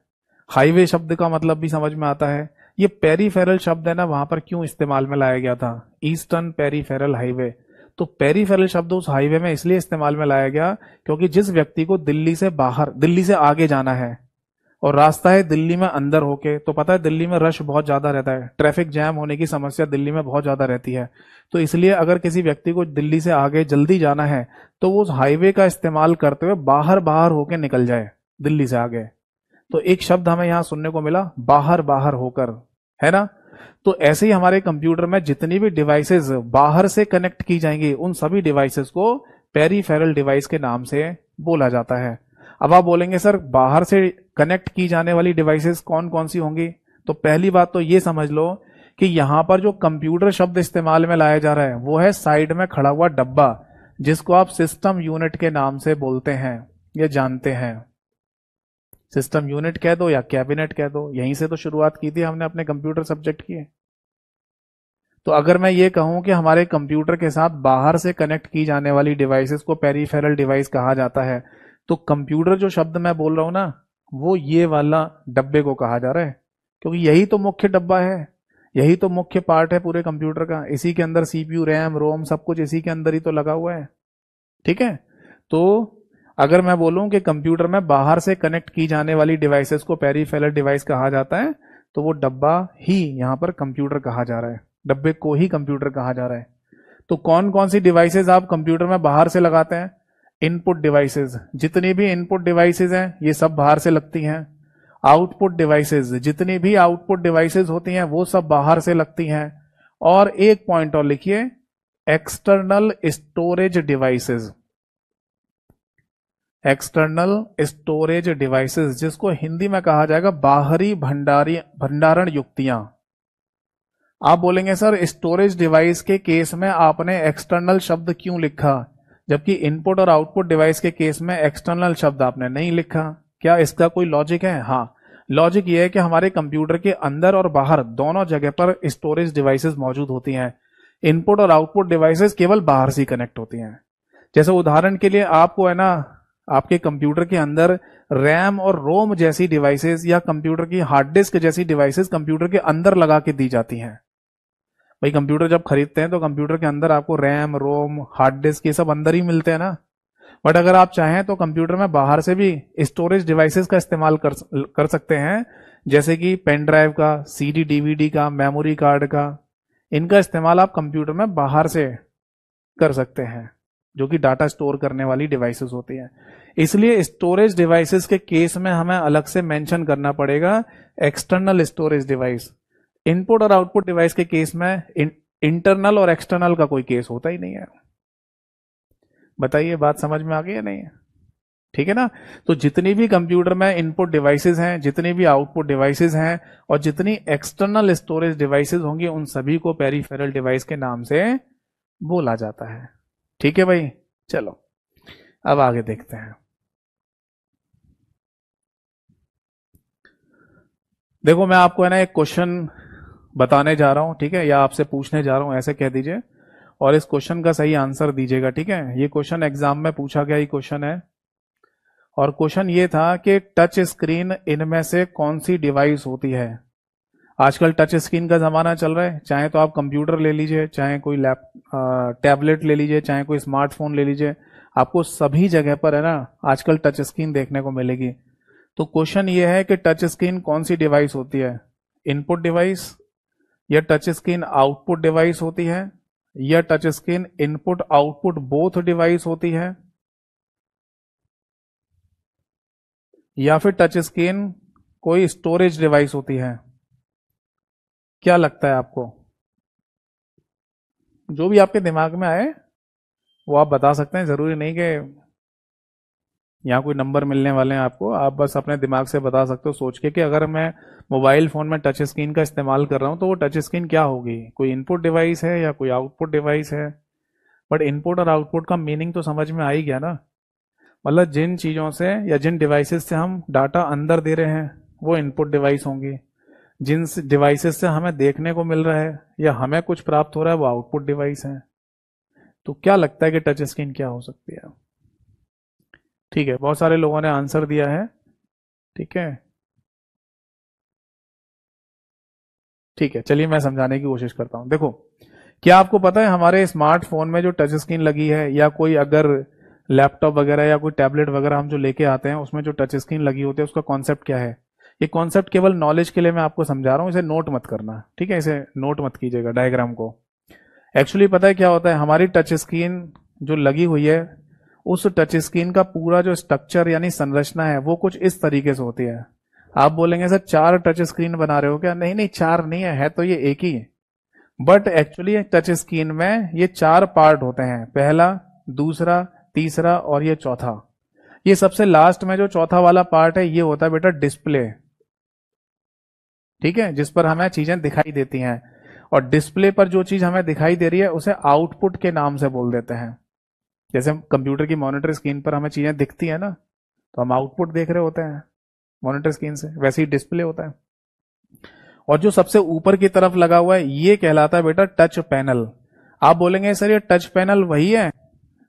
हाईवे शब्द का मतलब भी समझ में आता है। ये पेरीफेरल शब्द है ना वहां पर क्यों इस्तेमाल में लाया गया था? Eastern peripheral highway. तो पेरीफेरल शब्द उस हाईवे में इसलिए इस्तेमाल में लाया गया क्योंकि जिस व्यक्ति को दिल्ली से आगे जाना है, और रास्ता है दिल्ली में अंदर होके, तो पता है दिल्ली में रश बहुत ज्यादा रहता है, ट्रैफिक जैम होने की समस्या दिल्ली में बहुत ज्यादा रहती है। तो इसलिए अगर किसी व्यक्ति को दिल्ली से आगे जल्दी जाना है तो वो उस हाईवे का इस्तेमाल करते हुए बाहर बाहर होके निकल जाए दिल्ली से आगे। तो एक शब्द हमें यहां सुनने को मिला, बाहर बाहर होकर, है ना। तो ऐसे ही हमारे कंप्यूटर में जितनी भी डिवाइसेस बाहर से कनेक्ट की जाएंगी उन सभी डिवाइसेस को पेरीफेरल डिवाइस के नाम से बोला जाता है। अब आप बोलेंगे सर बाहर से कनेक्ट की जाने वाली डिवाइसेस कौन कौन सी होंगी? तो पहली बात तो ये समझ लो कि यहां पर जो कंप्यूटर शब्द इस्तेमाल में लाया जा रहा है वो है साइड में खड़ा हुआ डब्बा, जिसको आप सिस्टम यूनिट के नाम से बोलते हैं या जानते हैं। सिस्टम यूनिट कह दो या कैबिनेट कह दो, यहीं से तो शुरुआत की थी हमने अपने कंप्यूटर सब्जेक्ट की। तो अगर मैं ये कहूं कि हमारे कंप्यूटर के साथ बाहर से कनेक्ट की जाने वाली डिवाइसेस को पेरीफेरल डिवाइस कहा जाता है, तो कंप्यूटर जो शब्द मैं बोल रहा हूं ना, वो ये वाला डब्बे को कहा जा रहा है, क्योंकि यही तो मुख्य डब्बा है, यही तो मुख्य पार्ट है पूरे कंप्यूटर का। इसी के अंदर सीपीयू, रैम, रोम सब कुछ इसी के अंदर ही तो लगा हुआ है। ठीक है, तो अगर मैं बोलूं कि कंप्यूटर में बाहर से कनेक्ट की जाने वाली डिवाइसेस को पेरीफेरल डिवाइस कहा जाता है, तो वो डब्बा ही यहां पर कंप्यूटर कहा जा रहा है, डब्बे को ही कंप्यूटर कहा जा रहा है। तो कौन कौन सी डिवाइसेस आप कंप्यूटर में बाहर से लगाते हैं? इनपुट डिवाइसेस, जितनी भी इनपुट डिवाइसेस हैं ये सब बाहर से लगती हैं। आउटपुट डिवाइसेस, जितनी भी आउटपुट डिवाइसेस होती हैं वो सब बाहर से लगती हैं। और एक पॉइंट और लिखिए, external storage devices, external storage devices, जिसको हिंदी में कहा जाएगा बाहरी भंडारण युक्तियां। आप बोलेंगे सर स्टोरेज डिवाइस के केस में आपने एक्सटर्नल शब्द क्यों लिखा, जबकि इनपुट और आउटपुट डिवाइस के केस में एक्सटर्नल शब्द आपने नहीं लिखा? क्या इसका कोई लॉजिक है? हाँ, लॉजिक ये है कि हमारे कंप्यूटर के अंदर और बाहर दोनों जगह पर स्टोरेज डिवाइसेस मौजूद होती हैं। इनपुट और आउटपुट डिवाइसेस केवल बाहर से कनेक्ट होती हैं। जैसे उदाहरण के लिए आपको है ना, आपके कंप्यूटर के अंदर रैम और रोम जैसी डिवाइसेस या कंप्यूटर की हार्ड डिस्क जैसी डिवाइसेस कंप्यूटर के अंदर लगा के दी जाती हैं। भाई कंप्यूटर जब खरीदते हैं तो कंप्यूटर के अंदर आपको रैम, रोम, हार्ड डिस्क ये सब अंदर ही मिलते हैं ना। बट अगर आप चाहें तो कंप्यूटर में बाहर से भी स्टोरेज डिवाइसेस का इस्तेमाल कर सकते हैं, जैसे कि पेन ड्राइव का, सीडी डीवीडी का, मेमोरी कार्ड का। इनका इस्तेमाल आप कंप्यूटर में बाहर से कर सकते हैं, जो कि डाटा स्टोर करने वाली डिवाइसेस होती हैं। इसलिए स्टोरेज डिवाइसेस के केस में हमें अलग से मेंशन करना पड़ेगा एक्सटर्नल स्टोरेज डिवाइस। इनपुट और आउटपुट डिवाइस के केस में इंटरनल और एक्सटर्नल का कोई केस होता ही नहीं है। बताइए बात समझ में आ गई या नहीं? ठीक है ना। तो जितनी भी कंप्यूटर में इनपुट डिवाइसेस हैं, जितनी भी आउटपुट डिवाइसेस हैं और जितनी एक्सटर्नल स्टोरेज डिवाइसेस होंगी, उन सभी को पेरीफेरल डिवाइस के नाम से बोला जाता है। ठीक है भाई, चलो अब आगे देखते हैं। देखो मैं आपको है ना एक क्वेश्चन बताने जा रहा हूं, ठीक है, या आपसे पूछने जा रहा हूं, ऐसे कह दीजिए, और इस क्वेश्चन का सही आंसर दीजिएगा। ठीक है, ये क्वेश्चन एग्जाम में पूछा गया ही क्वेश्चन है, और क्वेश्चन ये था कि टच स्क्रीन इनमें से कौन सी डिवाइस होती है। आजकल टच स्क्रीन का जमाना चल रहा है, चाहे तो आप कंप्यूटर ले लीजिए, चाहे कोई टैबलेट ले लीजिए, चाहे कोई स्मार्टफोन ले लीजिए, आपको सभी जगह पर है ना आजकल टच स्क्रीन देखने को मिलेगी। तो क्वेश्चन ये है कि टच स्क्रीन कौन सी डिवाइस होती है, इनपुट डिवाइस या टच स्क्रीन आउटपुट डिवाइस होती है, या touch screen input output both device होती है, या फिर टच स्क्रीन कोई स्टोरेज डिवाइस होती है। क्या लगता है आपको? जो भी आपके दिमाग में आए वो आप बता सकते हैं, जरूरी नहीं कि यहाँ कोई नंबर मिलने वाले हैं आपको, आप बस अपने दिमाग से बता सकते हो सोच के कि अगर मैं मोबाइल फोन में टच स्क्रीन का इस्तेमाल कर रहा हूँ तो वो टच स्क्रीन क्या होगी, कोई इनपुट डिवाइस है या कोई आउटपुट डिवाइस है। बट इनपुट और आउटपुट का मीनिंग तो समझ में आ ही गया ना, मतलब जिन चीज़ों से या जिन डिवाइसेस से हम डाटा अंदर दे रहे हैं वो इनपुट डिवाइस होंगी, जिन डिवाइसेस से हमें देखने को मिल रहा है या हमें कुछ प्राप्त हो रहा है वो आउटपुट डिवाइस है। तो क्या लगता है कि टच स्क्रीन क्या हो सकती है? ठीक है, बहुत सारे लोगों ने आंसर दिया है। ठीक है, ठीक है, चलिए मैं समझाने की कोशिश करता हूं। देखो, क्या आपको पता है हमारे स्मार्टफोन में जो टच स्क्रीन लगी है, या कोई अगर लैपटॉप वगैरह या कोई टैबलेट वगैरह हम जो लेके आते हैं उसमें जो टच स्क्रीन लगी होती है उसका कॉन्सेप्ट क्या है? ये कॉन्सेप्ट केवल नॉलेज के लिए मैं आपको समझा रहा हूँ, इसे नोट मत करना, ठीक है, इसे नोट मत कीजिएगा डायग्राम को। एक्चुअली पता है क्या होता है, हमारी टच स्क्रीन जो लगी हुई है, उस टच स्क्रीन का पूरा जो स्ट्रक्चर यानी संरचना है वो कुछ इस तरीके से होती है। आप बोलेंगे सर 4 टच स्क्रीन बना रहे हो क्या? नहीं नहीं, 4 नहीं है तो ये एक ही है। बट एक्चुअली टच स्क्रीन में ये 4 पार्ट होते हैं, पहला, दूसरा, तीसरा और ये चौथा। ये सबसे लास्ट में जो चौथा वाला पार्ट है ये होता है बेटा डिस्प्ले, ठीक है, जिस पर हमें चीजें दिखाई देती हैं। और डिस्प्ले पर जो चीज हमें दिखाई दे रही है उसे आउटपुट के नाम से बोल देते हैं। जैसे कंप्यूटर की मॉनिटर स्क्रीन पर हमें चीजें दिखती है ना, तो हम आउटपुट देख रहे होते हैं मॉनिटर स्क्रीन से, वैसे ही डिस्प्ले होता है। और जो सबसे ऊपर की तरफ लगा हुआ है ये कहलाता है बेटा टच पैनल। आप बोलेंगे सर ये टच पैनल वही है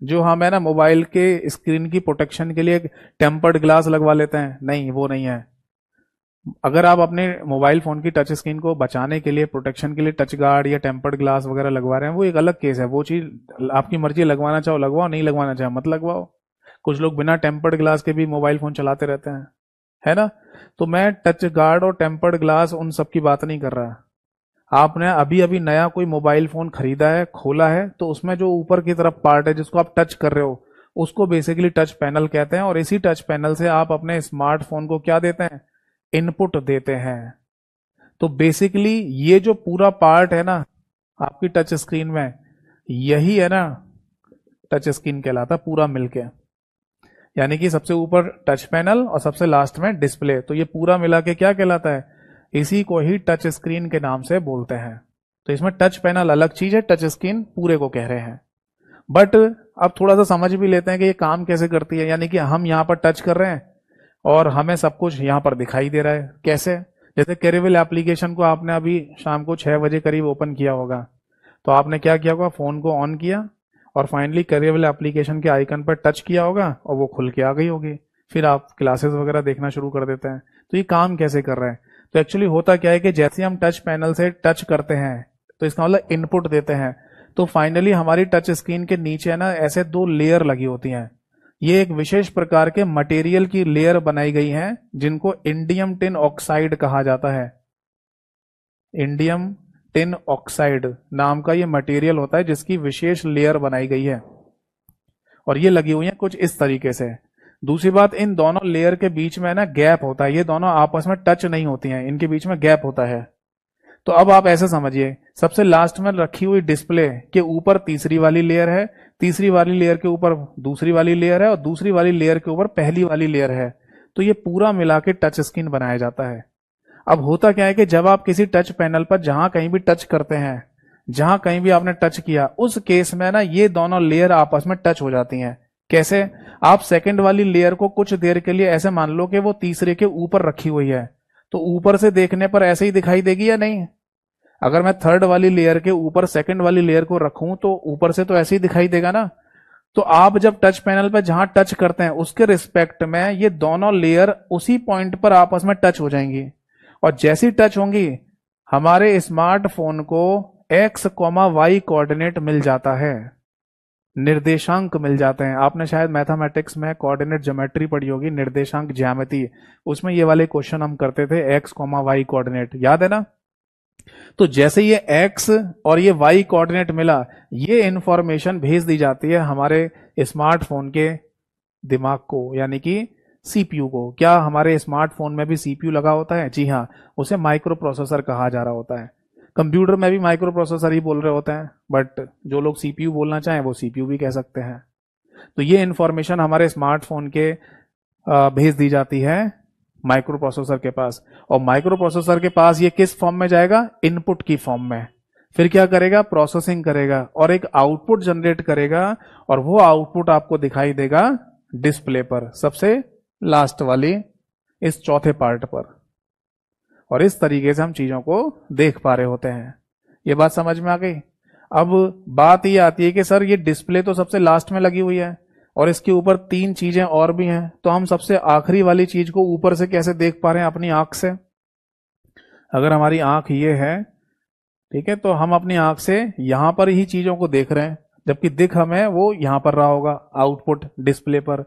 जो हम है ना मोबाइल के स्क्रीन की प्रोटेक्शन के लिए टेम्पर्ड ग्लास लगवा लेते हैं? नहीं, वो नहीं है। अगर आप अपने मोबाइल फोन की टच स्क्रीन को बचाने के लिए, प्रोटेक्शन के लिए टच गार्ड या टेम्पर्ड ग्लास वगैरह लगवा रहे हैं, वो एक अलग केस है। वो चीज आपकी मर्जी, लगवाना चाहो लगवाओ, नहीं लगवाना चाहो मत लगवाओ। कुछ लोग बिना टेम्पर्ड ग्लास के भी मोबाइल फोन चलाते रहते हैं, है ना। तो मैं टच गार्ड और टेम्पर्ड ग्लास उन सब की बात नहीं कर रहा। आपने अभी अभी नया कोई मोबाइल फोन खरीदा है, खोला है, तो उसमें जो ऊपर की तरफ पार्ट है जिसको आप टच कर रहे हो उसको बेसिकली टच पैनल कहते हैं। और इसी टच पैनल से आप अपने स्मार्टफोन को क्या देते हैं? इनपुट देते हैं। तो बेसिकली ये जो पूरा पार्ट है ना आपकी टच स्क्रीन में, यही है ना टच स्क्रीन कहलाता पूरा मिलके। यानी कि सबसे ऊपर टच पैनल और सबसे लास्ट में डिस्प्ले, तो ये पूरा मिला के क्या कहलाता है? इसी को ही टच स्क्रीन के नाम से बोलते हैं। तो इसमें टच पैनल अलग चीज है, टच स्क्रीन पूरे को कह रहे हैं। बट अब थोड़ा सा समझ भी लेते हैं कि ये काम कैसे करती है। यानी कि हम यहां पर टच कर रहे हैं और हमें सब कुछ यहां पर दिखाई दे रहा है। कैसे? जैसे कैरिवल एप्लीकेशन को आपने अभी शाम को 6 बजे करीब ओपन किया होगा, तो आपने क्या किया होगा? फोन को ऑन किया और फाइनली कैरिवल एप्लीकेशन के आइकन पर टच किया होगा और वो खुल के आ गई होगी। फिर आप क्लासेस वगैरह देखना शुरू कर देते हैं। तो ये काम कैसे कर रहा है? तो एक्चुअली होता क्या है कि जैसे हम टच पैनल से टच करते हैं तो इसका मतलब इनपुट देते हैं, तो फाइनली हमारी टच स्क्रीन के नीचे ना ऐसे 2 लेयर लगी होती हैं। ये एक विशेष प्रकार के मटेरियल की लेयर बनाई गई है जिनको इंडियम टिन ऑक्साइड कहा जाता है। इंडियम टिन ऑक्साइड नाम का ये मटेरियल होता है जिसकी विशेष लेयर बनाई गई है और ये लगी हुई है कुछ इस तरीके से। दूसरी बात, इन दोनों लेयर के बीच में ना गैप होता है, ये दोनों आपस में टच नहीं होती हैं, इनके बीच में गैप होता है। तो अब आप ऐसे समझिए, सबसे लास्ट में रखी हुई डिस्प्ले के ऊपर तीसरी वाली लेयर है, तीसरी वाली लेयर के ऊपर दूसरी वाली लेयर है और दूसरी वाली लेयर के ऊपर पहली वाली लेयर है। तो ये पूरा मिला के टच स्क्रीन बनाया जाता है। अब होता क्या है कि जब आप किसी टच पैनल पर जहां कहीं भी टच करते हैं, जहां कहीं भी आपने टच किया, उस केस में ना ये दोनों लेयर आपस में टच हो जाती हैं। कैसे? आप सेकंड वाली लेयर को कुछ देर के लिए ऐसे मान लो कि वो तीसरे के ऊपर रखी हुई है, तो ऊपर से देखने पर ऐसे ही दिखाई देगी या नहीं? अगर मैं थर्ड वाली लेयर के ऊपर सेकंड वाली लेयर को रखूं तो ऊपर से तो ऐसे ही दिखाई देगा ना। तो आप जब टच पैनल पर जहां टच करते हैं उसके रिस्पेक्ट में ये दोनों लेयर उसी पॉइंट पर आपस में टच हो जाएंगी और जैसी टच होंगी हमारे स्मार्टफोन को x, y कोऑर्डिनेट मिल जाता है, निर्देशांक मिल जाते हैं। आपने शायद मैथमेटिक्स में कोऑर्डिनेट ज्योमेट्री पढ़ी होगी, निर्देशांक ज्यामिति, उसमें ये वाले क्वेश्चन हम करते थे, x, y कोऑर्डिनेट, याद है ना। तो जैसे ये x और ये y कोऑर्डिनेट मिला, ये इंफॉर्मेशन भेज दी जाती है हमारे स्मार्टफोन के दिमाग को, यानी कि सीपीयू को। क्या हमारे स्मार्टफोन में भी सीपीयू लगा होता है? जी हाँ, उसे माइक्रो प्रोसेसर कहा जा रहा होता है। कंप्यूटर में भी माइक्रो प्रोसेसर ही बोल रहे होते हैं, बट जो लोग सीपीयू बोलना चाहें वो सीपीयू भी कह सकते हैं। तो ये इंफॉर्मेशन हमारे स्मार्टफोन के भेज दी जाती है माइक्रो प्रोसेसर के पास, और माइक्रो प्रोसेसर के पास ये किस फॉर्म में जाएगा? इनपुट की फॉर्म में। फिर क्या करेगा? प्रोसेसिंग करेगा और एक आउटपुट जनरेट करेगा और वो आउटपुट आपको दिखाई देगा डिस्प्ले पर, सबसे लास्ट वाली इस चौथे पार्ट पर। और इस तरीके से हम चीजों को देख पा रहे होते हैं। ये बात समझ में आ गई? अब बात ये आती है कि सर ये डिस्प्ले तो सबसे लास्ट में लगी हुई है और इसके ऊपर 3 चीजें और भी हैं, तो हम सबसे आखिरी वाली चीज को ऊपर से कैसे देख पा रहे हैं अपनी आंख से? अगर हमारी आंख ये है, ठीक है, तो हम अपनी आंख से यहां पर ही चीजों को देख रहे हैं, जबकि दिख हमें वो यहां पर रहा होगा आउटपुट डिस्प्ले पर।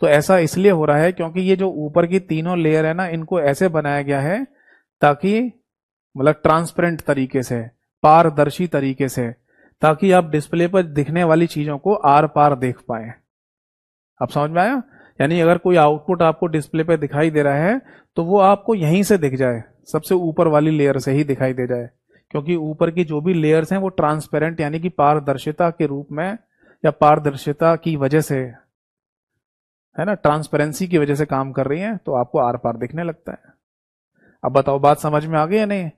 तो ऐसा इसलिए हो रहा है क्योंकि ये जो ऊपर की तीनों लेयर है ना, इनको ऐसे बनाया गया है ताकि मतलब ट्रांसपेरेंट तरीके से, पारदर्शी तरीके से, ताकि आप डिस्प्ले पर दिखने वाली चीजों को आर पार देख पाए। अब समझ में आया? यानी अगर कोई आउटपुट आपको डिस्प्ले पे दिखाई दे रहा है तो वो आपको यहीं से दिख जाए, सबसे ऊपर वाली लेयर से ही दिखाई दे जाए, क्योंकि ऊपर की जो भी लेयर्स हैं वो ट्रांसपेरेंट यानी कि पारदर्शिता के रूप में या पारदर्शिता की वजह से, है ना, ट्रांसपेरेंसी की वजह से काम कर रही हैं, तो आपको आर पार दिखने लगता है। अब बताओ बात समझ में आ गई या नहीं?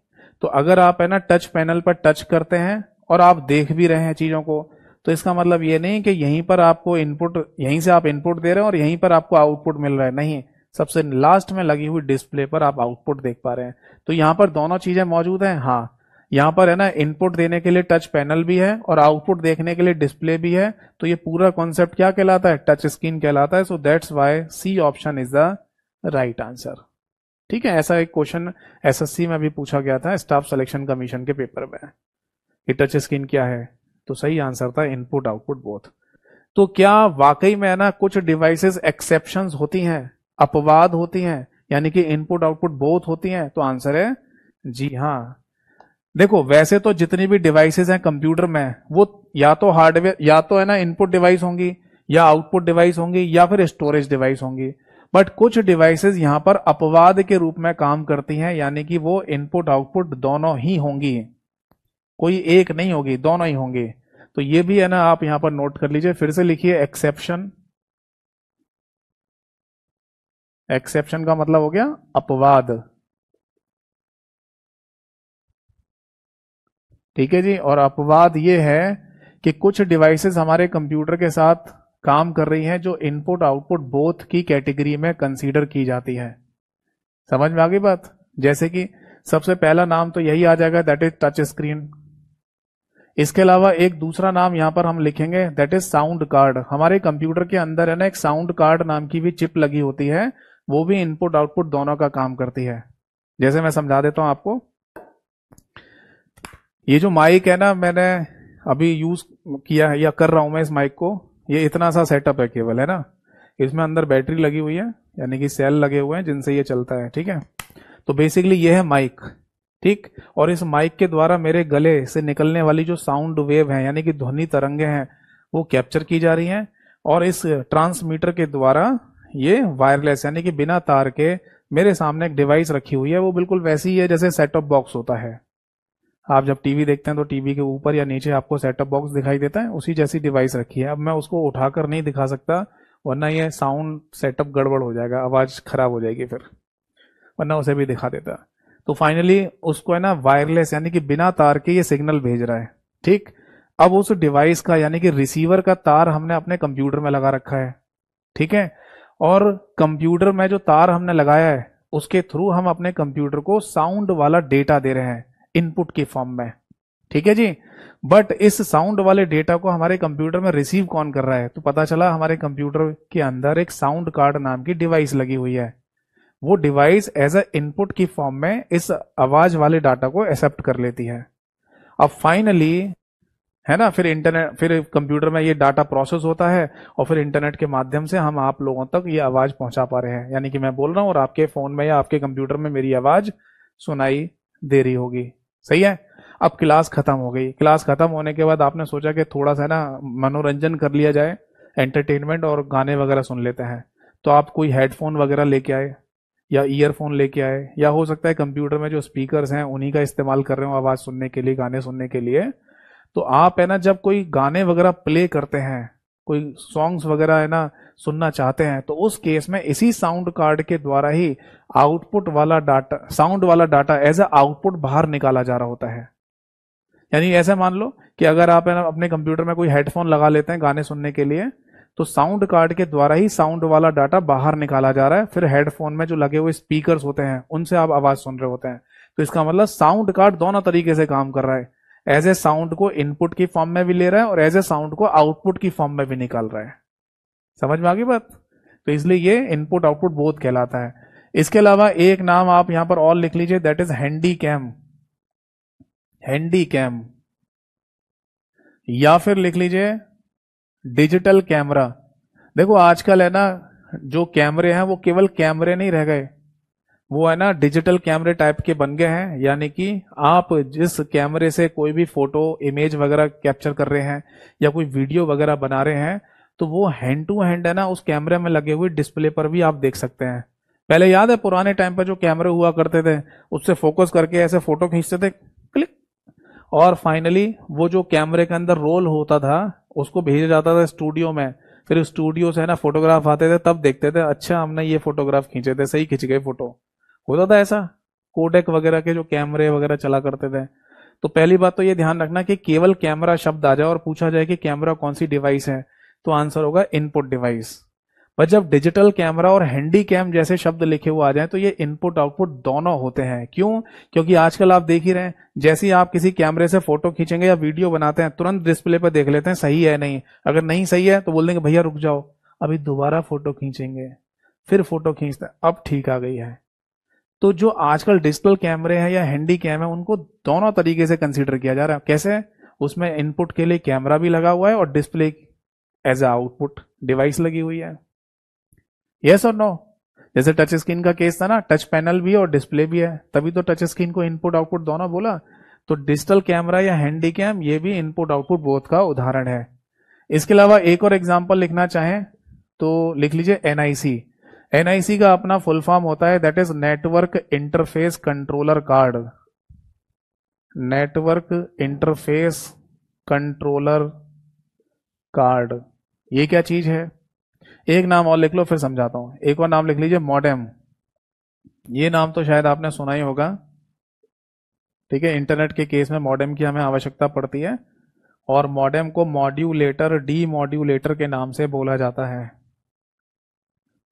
तो अगर आप है ना टच पैनल पर टच करते हैं और आप देख भी रहे हैं चीजों को, तो इसका मतलब ये नहीं कि यहीं पर आपको इनपुट, यहीं से आप इनपुट दे रहे हैं और यहीं पर आपको आउटपुट मिल रहा है, नहीं, सबसे लास्ट में लगी हुई डिस्प्ले पर आप आउटपुट देख पा रहे हैं। तो यहां पर दोनों चीजें मौजूद हैं। हाँ, यहां पर है ना इनपुट देने के लिए टच पैनल भी है और आउटपुट देखने के लिए डिस्प्ले भी है। तो ये पूरा कॉन्सेप्ट क्या कहलाता है? टच स्क्रीन कहलाता है। So that's why C option is the right answer. ठीक है, ऐसा एक क्वेश्चन एसएससी में भी पूछा गया था स्टाफ सिलेक्शन कमीशन के पेपर में कि टच स्क्रीन क्या है, तो सही आंसर था इनपुट आउटपुट बोथ। तो क्या वाकई में है ना कुछ डिवाइसेस एक्सेप्शंस होती हैं, अपवाद होती हैं, यानी कि इनपुट आउटपुट बोथ होती हैं? तो आंसर है जी हाँ। देखो वैसे तो जितनी भी डिवाइसेस हैं कंप्यूटर में, वो या तो हार्डवेयर, या तो है ना इनपुट डिवाइस होंगी, या आउटपुट डिवाइस होंगी, या फिर स्टोरेज डिवाइस होंगी। बट कुछ डिवाइसेस यहां पर अपवाद के रूप में काम करती हैं, यानी कि वो इनपुट आउटपुट दोनों ही होंगी, कोई एक नहीं होगी, दोनों ही होंगी। तो ये भी है ना आप यहां पर नोट कर लीजिए, फिर से लिखिए एक्सेप्शन। एक्सेप्शन का मतलब हो गया अपवाद, ठीक है जी। और अपवाद ये है कि कुछ डिवाइसेस हमारे कंप्यूटर के साथ काम कर रही हैं जो इनपुट आउटपुट बोथ की कैटेगरी में कंसीडर की जाती है। समझ में आ गई बात? जैसे कि सबसे पहला नाम तो यही आ जाएगा, दैट इज टच स्क्रीन। इसके अलावा एक दूसरा नाम यहां पर हम लिखेंगे, दैट इज साउंड कार्ड। हमारे कंप्यूटर के अंदर है ना एक साउंड कार्ड नाम की भी चिप लगी होती है, वो भी इनपुट आउटपुट दोनों का काम करती है। जैसे मैं समझा देता हूं आपको, ये जो माइक है ना, मैंने अभी यूज किया है या कर रहा हूं मैं इस माइक को, ये इतना सा सेटअप है केवल, है ना, इसमें अंदर बैटरी लगी हुई है, यानी कि सेल लगे हुए हैं जिनसे ये चलता है, ठीक है। तो बेसिकली ये है माइक, ठीक। और इस माइक के द्वारा मेरे गले से निकलने वाली जो साउंड वेव है, यानी कि ध्वनि तरंगे हैं, वो कैप्चर की जा रही हैं, और इस ट्रांसमीटर के द्वारा ये वायरलेस यानी कि बिना तार के मेरे सामने एक डिवाइस रखी हुई है, वो बिल्कुल वैसी ही है जैसे सेट टॉप बॉक्स होता है। आप जब टीवी देखते हैं तो टीवी के ऊपर या नीचे आपको सेटअप बॉक्स दिखाई देता है, उसी जैसी डिवाइस रखी है। अब मैं उसको उठाकर नहीं दिखा सकता, वरना ये साउंड सेटअप गड़बड़ हो जाएगा, आवाज खराब हो जाएगी फिर, वरना उसे भी दिखा देता। तो फाइनली उसको है ना वायरलेस यानी कि बिना तार के ये सिग्नल भेज रहा है, ठीक। अब उस डिवाइस का यानी कि रिसीवर का तार हमने अपने कंप्यूटर में लगा रखा है, ठीक है। और कंप्यूटर में जो तार हमने लगाया है उसके थ्रू हम अपने कंप्यूटर को साउंड वाला डेटा दे रहे हैं इनपुट की फॉर्म में, ठीक है जी। बट इस साउंड वाले डेटा को हमारे कंप्यूटर में रिसीव कौन कर रहा है? तो पता चला हमारे कंप्यूटर के अंदर एक साउंड कार्ड नाम की डिवाइस लगी हुई है। वो डिवाइस एज अ इनपुट की फॉर्म में इस आवाज वाले डाटा को एक्सेप्ट कर लेती है। अब फाइनली है ना, फिर इंटरनेट, फिर कंप्यूटर में ये डाटा प्रोसेस होता है और फिर इंटरनेट के माध्यम से हम आप लोगों तक ये आवाज पहुंचा पा रहे हैं, यानी कि मैं बोल रहा हूं और आपके फोन में या आपके कंप्यूटर में मेरी आवाज सुनाई दे रही होगी, सही है। अब क्लास खत्म हो गई, क्लास खत्म होने के बाद आपने सोचा कि थोड़ा सा ना मनोरंजन कर लिया जाए, एंटरटेनमेंट, और गाने वगैरह सुन लेते हैं। तो आप कोई हेडफोन वगैरह लेके आए या ईयरफोन लेके आए, या हो सकता है कंप्यूटर में जो स्पीकर्स हैं उन्हीं का इस्तेमाल कर रहे हो आवाज सुनने के लिए, गाने सुनने के लिए। तो आप है ना जब कोई गाने वगैरह प्ले करते हैं, कोई सॉन्ग्स वगैरह है ना सुनना चाहते हैं, तो उस केस में इसी साउंड कार्ड के द्वारा ही आउटपुट वाला डाटा, साउंड वाला डाटा एज अ आउटपुट बाहर निकाला जा रहा होता है। यानी ऐसे मान लो कि अगर आप है ना अपने कंप्यूटर में कोई हेडफोन लगा लेते हैं गाने सुनने के लिए, तो साउंड कार्ड के द्वारा ही साउंड वाला डाटा बाहर निकाला जा रहा है, फिर हेडफोन में जो लगे हुए स्पीकर्स होते हैं उनसे आप आवाज सुन रहे होते हैं। तो इसका मतलब साउंड कार्ड दोनों तरीके से काम कर रहा है, एज ए साउंड को इनपुट की फॉर्म में भी ले रहा है और एज ए साउंड को आउटपुट की फॉर्म में भी निकाल रहा है। समझ में आ गई बात? तो इसलिए ये इनपुट आउटपुट बोथ कहलाता है। इसके अलावा एक नाम आप यहां पर और लिख लीजिए, that is handy cam. Handy cam, या फिर लिख लीजिए डिजिटल कैमरा। देखो आजकल है ना जो कैमरे हैं वो केवल कैमरे नहीं रह गए, वो है ना डिजिटल कैमरे टाइप के बन गए हैं। यानी कि आप जिस कैमरे से कोई भी फोटो इमेज वगैरह कैप्चर कर रहे हैं या कोई वीडियो वगैरह बना रहे हैं, तो वो हैंड टू हैंड है ना उस कैमरे में लगे हुए डिस्प्ले पर भी आप देख सकते हैं। पहले याद है पुराने टाइम पर जो कैमरे हुआ करते थे, उससे फोकस करके ऐसे फोटो खींचते थे, क्लिक, और फाइनली वो जो कैमरे के अंदर रोल होता था उसको भेजा जाता था स्टूडियो में। फिर स्टूडियो से है ना फोटोग्राफ आते थे, तब देखते थे अच्छा हमने ये फोटोग्राफ खींचे थे, सही खींच गए फोटो। होता था ऐसा, कोडेक वगैरह के जो कैमरे वगैरह चला करते थे। तो पहली बात तो ये ध्यान रखना कि केवल कैमरा शब्द आ जाए और पूछा जाए कि कैमरा कौन सी डिवाइस है, तो आंसर होगा इनपुट डिवाइस। पर जब डिजिटल कैमरा और हैंडी कैम जैसे शब्द लिखे हुए आ जाए तो ये इनपुट आउटपुट दोनों होते हैं। क्यों? क्योंकि आजकल आप देख ही रहे हैं, जैसे ही आप किसी कैमरे से फोटो खींचेंगे या वीडियो बनाते हैं, तुरंत डिस्प्ले पर देख लेते हैं सही है नहीं। अगर नहीं सही है तो बोल देंगे भैया रुक जाओ, अभी दोबारा फोटो खींचेंगे, फिर फोटो खींचते हैं, अब ठीक आ गई है। तो जो आजकल डिजिटल कैमरे हैं या हैंडी कैम है, उनको दोनों तरीके से कंसीडर किया जा रहा है। कैसे? उसमें इनपुट के लिए कैमरा भी लगा हुआ है और display as a output device लगी हुई है। यस और नो? जैसे टच स्क्रीन का केस था ना, टच पैनल भी और डिस्प्ले भी है, तभी तो टच स्क्रीन को इनपुट आउटपुट दोनों बोला। तो डिजिटल कैमरा या हैंडी कैम ये भी इनपुट आउटपुट बोथ का उदाहरण है। इसके अलावा एक और एग्जांपल लिखना चाहें तो लिख लीजिए एनआईसी। एनआईसी का अपना फुल फॉर्म होता है that is network interface controller card. Network interface controller card, ये क्या चीज है? एक नाम और लिख लो फिर समझाता हूं। एक और नाम लिख लीजिए मॉडेम। ये नाम तो शायद आपने सुना ही होगा। ठीक है, इंटरनेट के केस में मॉडेम की हमें आवश्यकता पड़ती है और मॉडेम को मॉड्यूलेटर, डी मॉड्यूलेटर के नाम से बोला जाता है।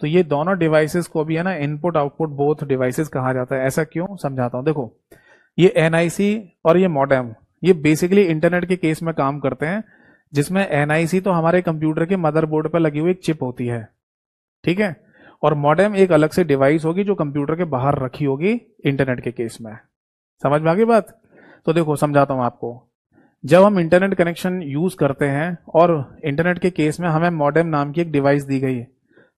तो ये दोनों डिवाइसेस को भी है ना इनपुट आउटपुट बोथ डिवाइसेस कहा जाता है। ऐसा क्यों, समझाता हूं। देखो, ये एनआईसी और ये मॉडेम, ये बेसिकली इंटरनेट के केस में काम करते हैं, जिसमें एनआईसी तो हमारे कंप्यूटर के मदरबोर्ड पर लगी हुई एक चिप होती है, ठीक है, और मॉडेम एक अलग से डिवाइस होगी जो कंप्यूटर के बाहर रखी होगी इंटरनेट के केस में। समझ में आ गई बात? तो देखो समझाता हूं आपको। जब हम इंटरनेट कनेक्शन यूज करते हैं और इंटरनेट के केस में हमें मॉडेम नाम की एक डिवाइस दी गई,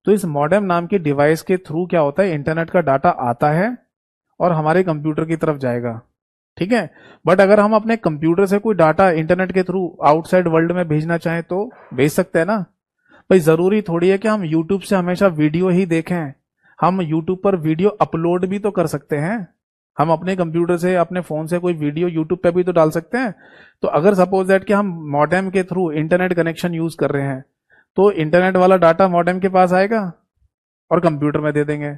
तो इस मॉडेम नाम की डिवाइस के थ्रू क्या होता है, इंटरनेट का डाटा आता है और हमारे कंप्यूटर की तरफ जाएगा, ठीक है। बट अगर हम अपने कंप्यूटर से कोई डाटा इंटरनेट के थ्रू आउटसाइड वर्ल्ड में भेजना चाहें तो भेज सकते हैं ना। भाई जरूरी थोड़ी है कि हम यूट्यूब से हमेशा वीडियो ही देखें, हम यूट्यूब पर वीडियो अपलोड भी तो कर सकते हैं। हम अपने कंप्यूटर से, अपने फोन से कोई वीडियो यूट्यूब पे भी तो डाल सकते हैं। तो अगर सपोज दैट कि हम मॉडेम के थ्रू इंटरनेट कनेक्शन यूज कर रहे हैं, तो इंटरनेट वाला डाटा मॉडेम के पास आएगा और कंप्यूटर में दे देंगे,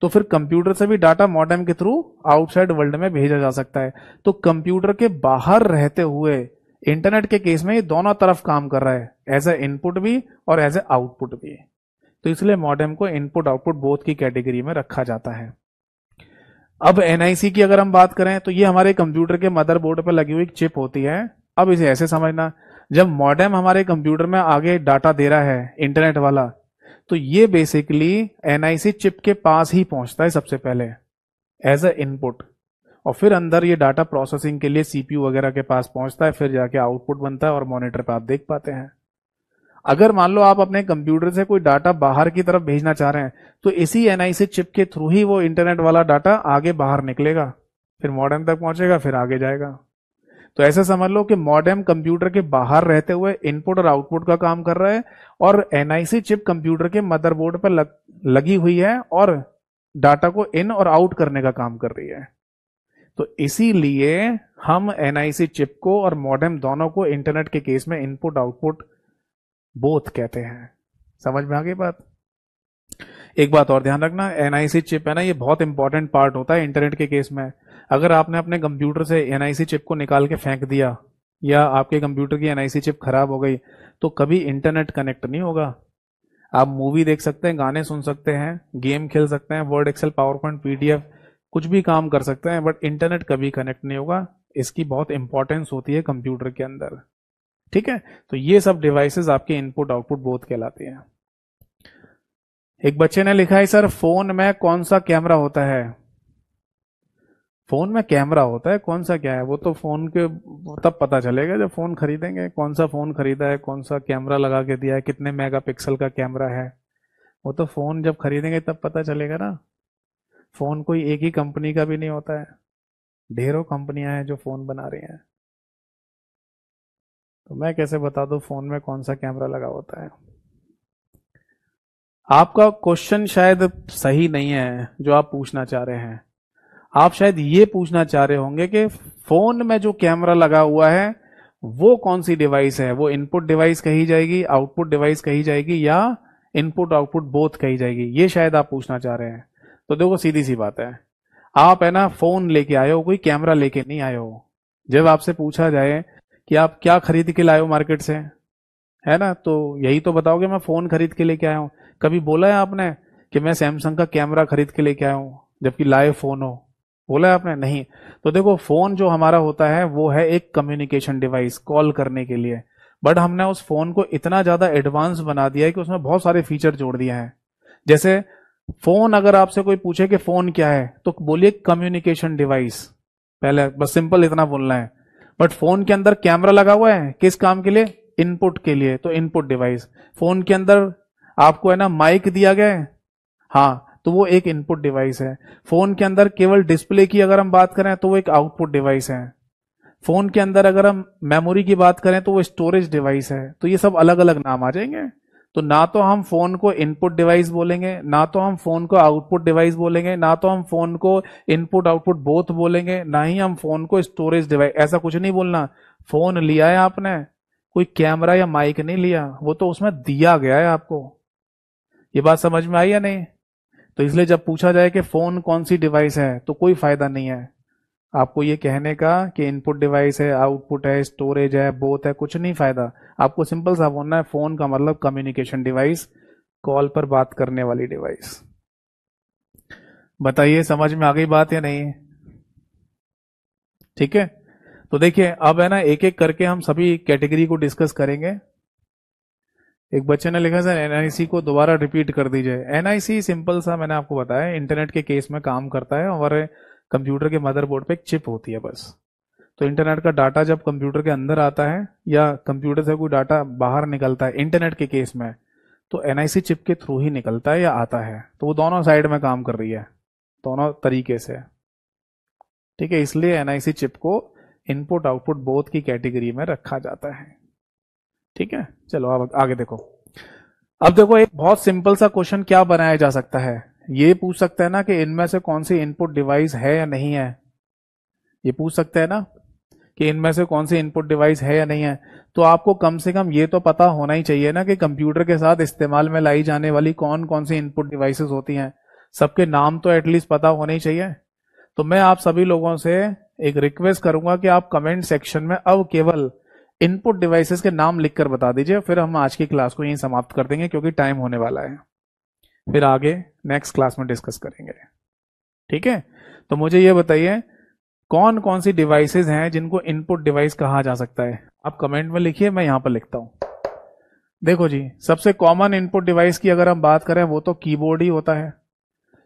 तो फिर कंप्यूटर से भी डाटा मॉडेम के थ्रू आउटसाइड वर्ल्ड में भेजा जा सकता है। तो कंप्यूटर के बाहर रहते हुए इंटरनेट के केस में ये दोनों तरफ काम कर रहा है, एज ए इनपुट भी और एज ए आउटपुट भी। तो इसलिए मॉडेम को इनपुट आउटपुट बोथ की कैटेगरी में रखा जाता है। अब एनआईसी की अगर हम बात करें तो ये हमारे कंप्यूटर के मदरबोर्ड पर लगी हुई एक चिप होती है। अब इसे ऐसे समझना, जब मॉडेम हमारे कंप्यूटर में आगे डाटा दे रहा है इंटरनेट वाला, तो ये बेसिकली एनआईसी चिप के पास ही पहुंचता है सबसे पहले एज ए इनपुट, और फिर अंदर ये डाटा प्रोसेसिंग के लिए सीपीयू वगैरह के पास पहुंचता है, फिर जाके आउटपुट बनता है और मॉनिटर पे आप देख पाते हैं। अगर मान लो आप अपने कंप्यूटर से कोई डाटा बाहर की तरफ भेजना चाह रहे हैं, तो इसी एनआईसी चिप के थ्रू ही वो इंटरनेट वाला डाटा आगे बाहर निकलेगा, फिर मॉडेम तक पहुंचेगा, फिर आगे जाएगा। तो ऐसे समझ लो कि मॉडेम कंप्यूटर के बाहर रहते हुए इनपुट और आउटपुट का काम कर रहा है, और एनआईसी चिप कंप्यूटर के मदरबोर्ड पर लगी हुई है और डाटा को इन और आउट करने का काम कर रही है। तो इसीलिए हम एनआईसी चिप को और मॉडेम दोनों को इंटरनेट के केस में इनपुट आउटपुट बोथ कहते हैं। समझ में आ गई बात? एक बात और ध्यान रखना, एनआईसी चिप है ना, ये बहुत इंपॉर्टेंट पार्ट होता है इंटरनेट के केस में। अगर आपने अपने कंप्यूटर से एनआईसी चिप को निकाल के फेंक दिया या आपके कंप्यूटर की एनआईसी चिप खराब हो गई, तो कभी इंटरनेट कनेक्ट नहीं होगा। आप मूवी देख सकते हैं, गाने सुन सकते हैं, गेम खेल सकते हैं, Word, Excel, PowerPoint, PDF, कुछ भी काम कर सकते हैं, बट इंटरनेट कभी कनेक्ट नहीं होगा। इसकी बहुत इंपॉर्टेंस होती है कंप्यूटर के अंदर, ठीक है। तो ये सब डिवाइसेस आपके इनपुट आउटपुट बोथ कहलाती हैं। एक बच्चे ने लिखा है सर फोन में कौन सा कैमरा होता है? फोन में कैमरा होता है, कौन सा क्या है? वो तो फोन के तब पता चलेगा जब फोन खरीदेंगे, कौन सा फोन खरीदा है, कौन सा कैमरा लगा के दिया है, कितने मेगापिक्सल का कैमरा है। वो तो फोन जब खरीदेंगे तब पता चलेगा ना। फोन कोई एक ही कंपनी का भी नहीं होता है, ढेरों कंपनियां हैं जो फोन बना रही हैं। तो मैं कैसे बता दूं फोन में कौन सा कैमरा लगा होता है। आपका क्वेश्चन शायद सही नहीं है जो आप पूछना चाह रहे हैं। आप शायद ये पूछना चाह रहे होंगे कि फोन में जो कैमरा लगा हुआ है वो कौन सी डिवाइस है, वो इनपुट डिवाइस कही जाएगी, आउटपुट डिवाइस कही जाएगी, या इनपुट आउटपुट बोथ कही जाएगी, ये शायद आप पूछना चाह रहे हैं। तो देखो सीधी सी बात है, आप है ना फोन लेके आए हो, कोई कैमरा लेके नहीं आए हो। जब आपसे पूछा जाए कि आप क्या खरीद के लाए हो मार्केट से, है ना, तो यही तो बताओगे मैं फोन खरीद के लेके आया हूं। कभी बोला है आपने कि मैं सैमसंग का कैमरा खरीद के लेके आया हूं जबकि लाइव फोन हो? बोला है आपने? नहीं। तो देखो फोन जो हमारा होता है वो है एक कम्युनिकेशन डिवाइस, कॉल करने के लिए। बट हमने उस फोन को इतना ज्यादा एडवांस बना दिया है कि उसमें बहुत सारे फीचर जोड़ दिए हैं। जैसे फोन, अगर आपसे कोई पूछे कि फोन क्या है तो बोलिए कम्युनिकेशन डिवाइस, पहले बस सिंपल इतना बोलना है। बट फोन के अंदर कैमरा लगा हुआ है किस काम के लिए? इनपुट के लिए, तो इनपुट डिवाइस। फोन के अंदर आपको है ना माइक दिया गया है, हाँ, तो वो एक इनपुट डिवाइस है। फोन के अंदर केवल डिस्प्ले की अगर हम बात करें तो वो एक आउटपुट डिवाइस है। फोन के अंदर अगर हम मेमोरी की बात करें तो वो स्टोरेज डिवाइस है। तो ये सब अलग अलग नाम आ जाएंगे। तो ना तो हम फोन को इनपुट डिवाइस बोलेंगे, ना तो हम फोन को आउटपुट डिवाइस बोलेंगे, ना तो हम फोन को इनपुट आउटपुट बोथ बोलेंगे, ना ही हम फोन को स्टोरेज डिवाइस, ऐसा कुछ नहीं बोलना। फोन लिया है आपने, कोई कैमरा या माइक नहीं लिया, वो तो उसमें दिया गया है आपको। ये बात समझ में आई या नहीं? तो इसलिए जब पूछा जाए कि फोन कौन सी डिवाइस है तो कोई फायदा नहीं है आपको ये कहने का कि इनपुट डिवाइस है, आउटपुट है, स्टोरेज है, बोथ है, कुछ नहीं फायदा। आपको सिंपल सा बोलना है फोन का मतलब कम्युनिकेशन डिवाइस, कॉल पर बात करने वाली डिवाइस। बताइए समझ में आ गई बात या नहीं? ठीक है। तो देखिए अब है ना एक एक करके हम सभी कैटेगरी को डिस्कस करेंगे। एक बच्चे ने लिखा सर एनआईसी को दोबारा रिपीट कर दीजिए। एनआईसी सिंपल सा मैंने आपको बताया, इंटरनेट के केस में काम करता है और कंप्यूटर के मदरबोर्ड पे एक चिप होती है बस। तो इंटरनेट का डाटा जब कंप्यूटर के अंदर आता है या कंप्यूटर से कोई डाटा बाहर निकलता है इंटरनेट के केस में, तो एनआईसी चिप के थ्रू ही निकलता है या आता है। तो वो दोनों साइड में काम कर रही है, दोनों तरीके से। ठीक है, इसलिए एनआईसी चिप को इनपुट आउटपुट बोथ की कैटेगरी में रखा जाता है। ठीक है, चलो अब आगे देखो। अब देखो एक बहुत सिंपल सा क्वेश्चन क्या बनाया जा सकता है, ये पूछ सकता है ना कि इनमें से कौन सी इनपुट डिवाइस है या नहीं है। ये पूछ सकता है ना कि इनमें से कौन सी इनपुट डिवाइस है या नहीं है। तो आपको कम से कम ये तो पता होना ही चाहिए ना कि कंप्यूटर के साथ इस्तेमाल में लाई जाने वाली कौन कौन सी इनपुट डिवाइसेस होती हैं। सबके नाम तो एटलीस्ट पता होने ही चाहिए। तो मैं आप सभी लोगों से एक रिक्वेस्ट करूंगा कि आप कमेंट सेक्शन में अब केवल इनपुट डिवाइसेस के नाम लिखकर बता दीजिए, फिर हम आज की क्लास को यहीं समाप्त कर देंगे क्योंकि टाइम होने वाला है। फिर आगे नेक्स्ट क्लास में डिस्कस करेंगे। ठीक है, तो मुझे ये बताइए कौन कौन सी डिवाइसेस हैं जिनको इनपुट डिवाइस कहा जा सकता है। आप कमेंट में लिखिए, मैं यहां पर लिखता हूं। देखो जी, सबसे कॉमन इनपुट डिवाइस की अगर हम बात करें वो तो कीबोर्ड ही होता है,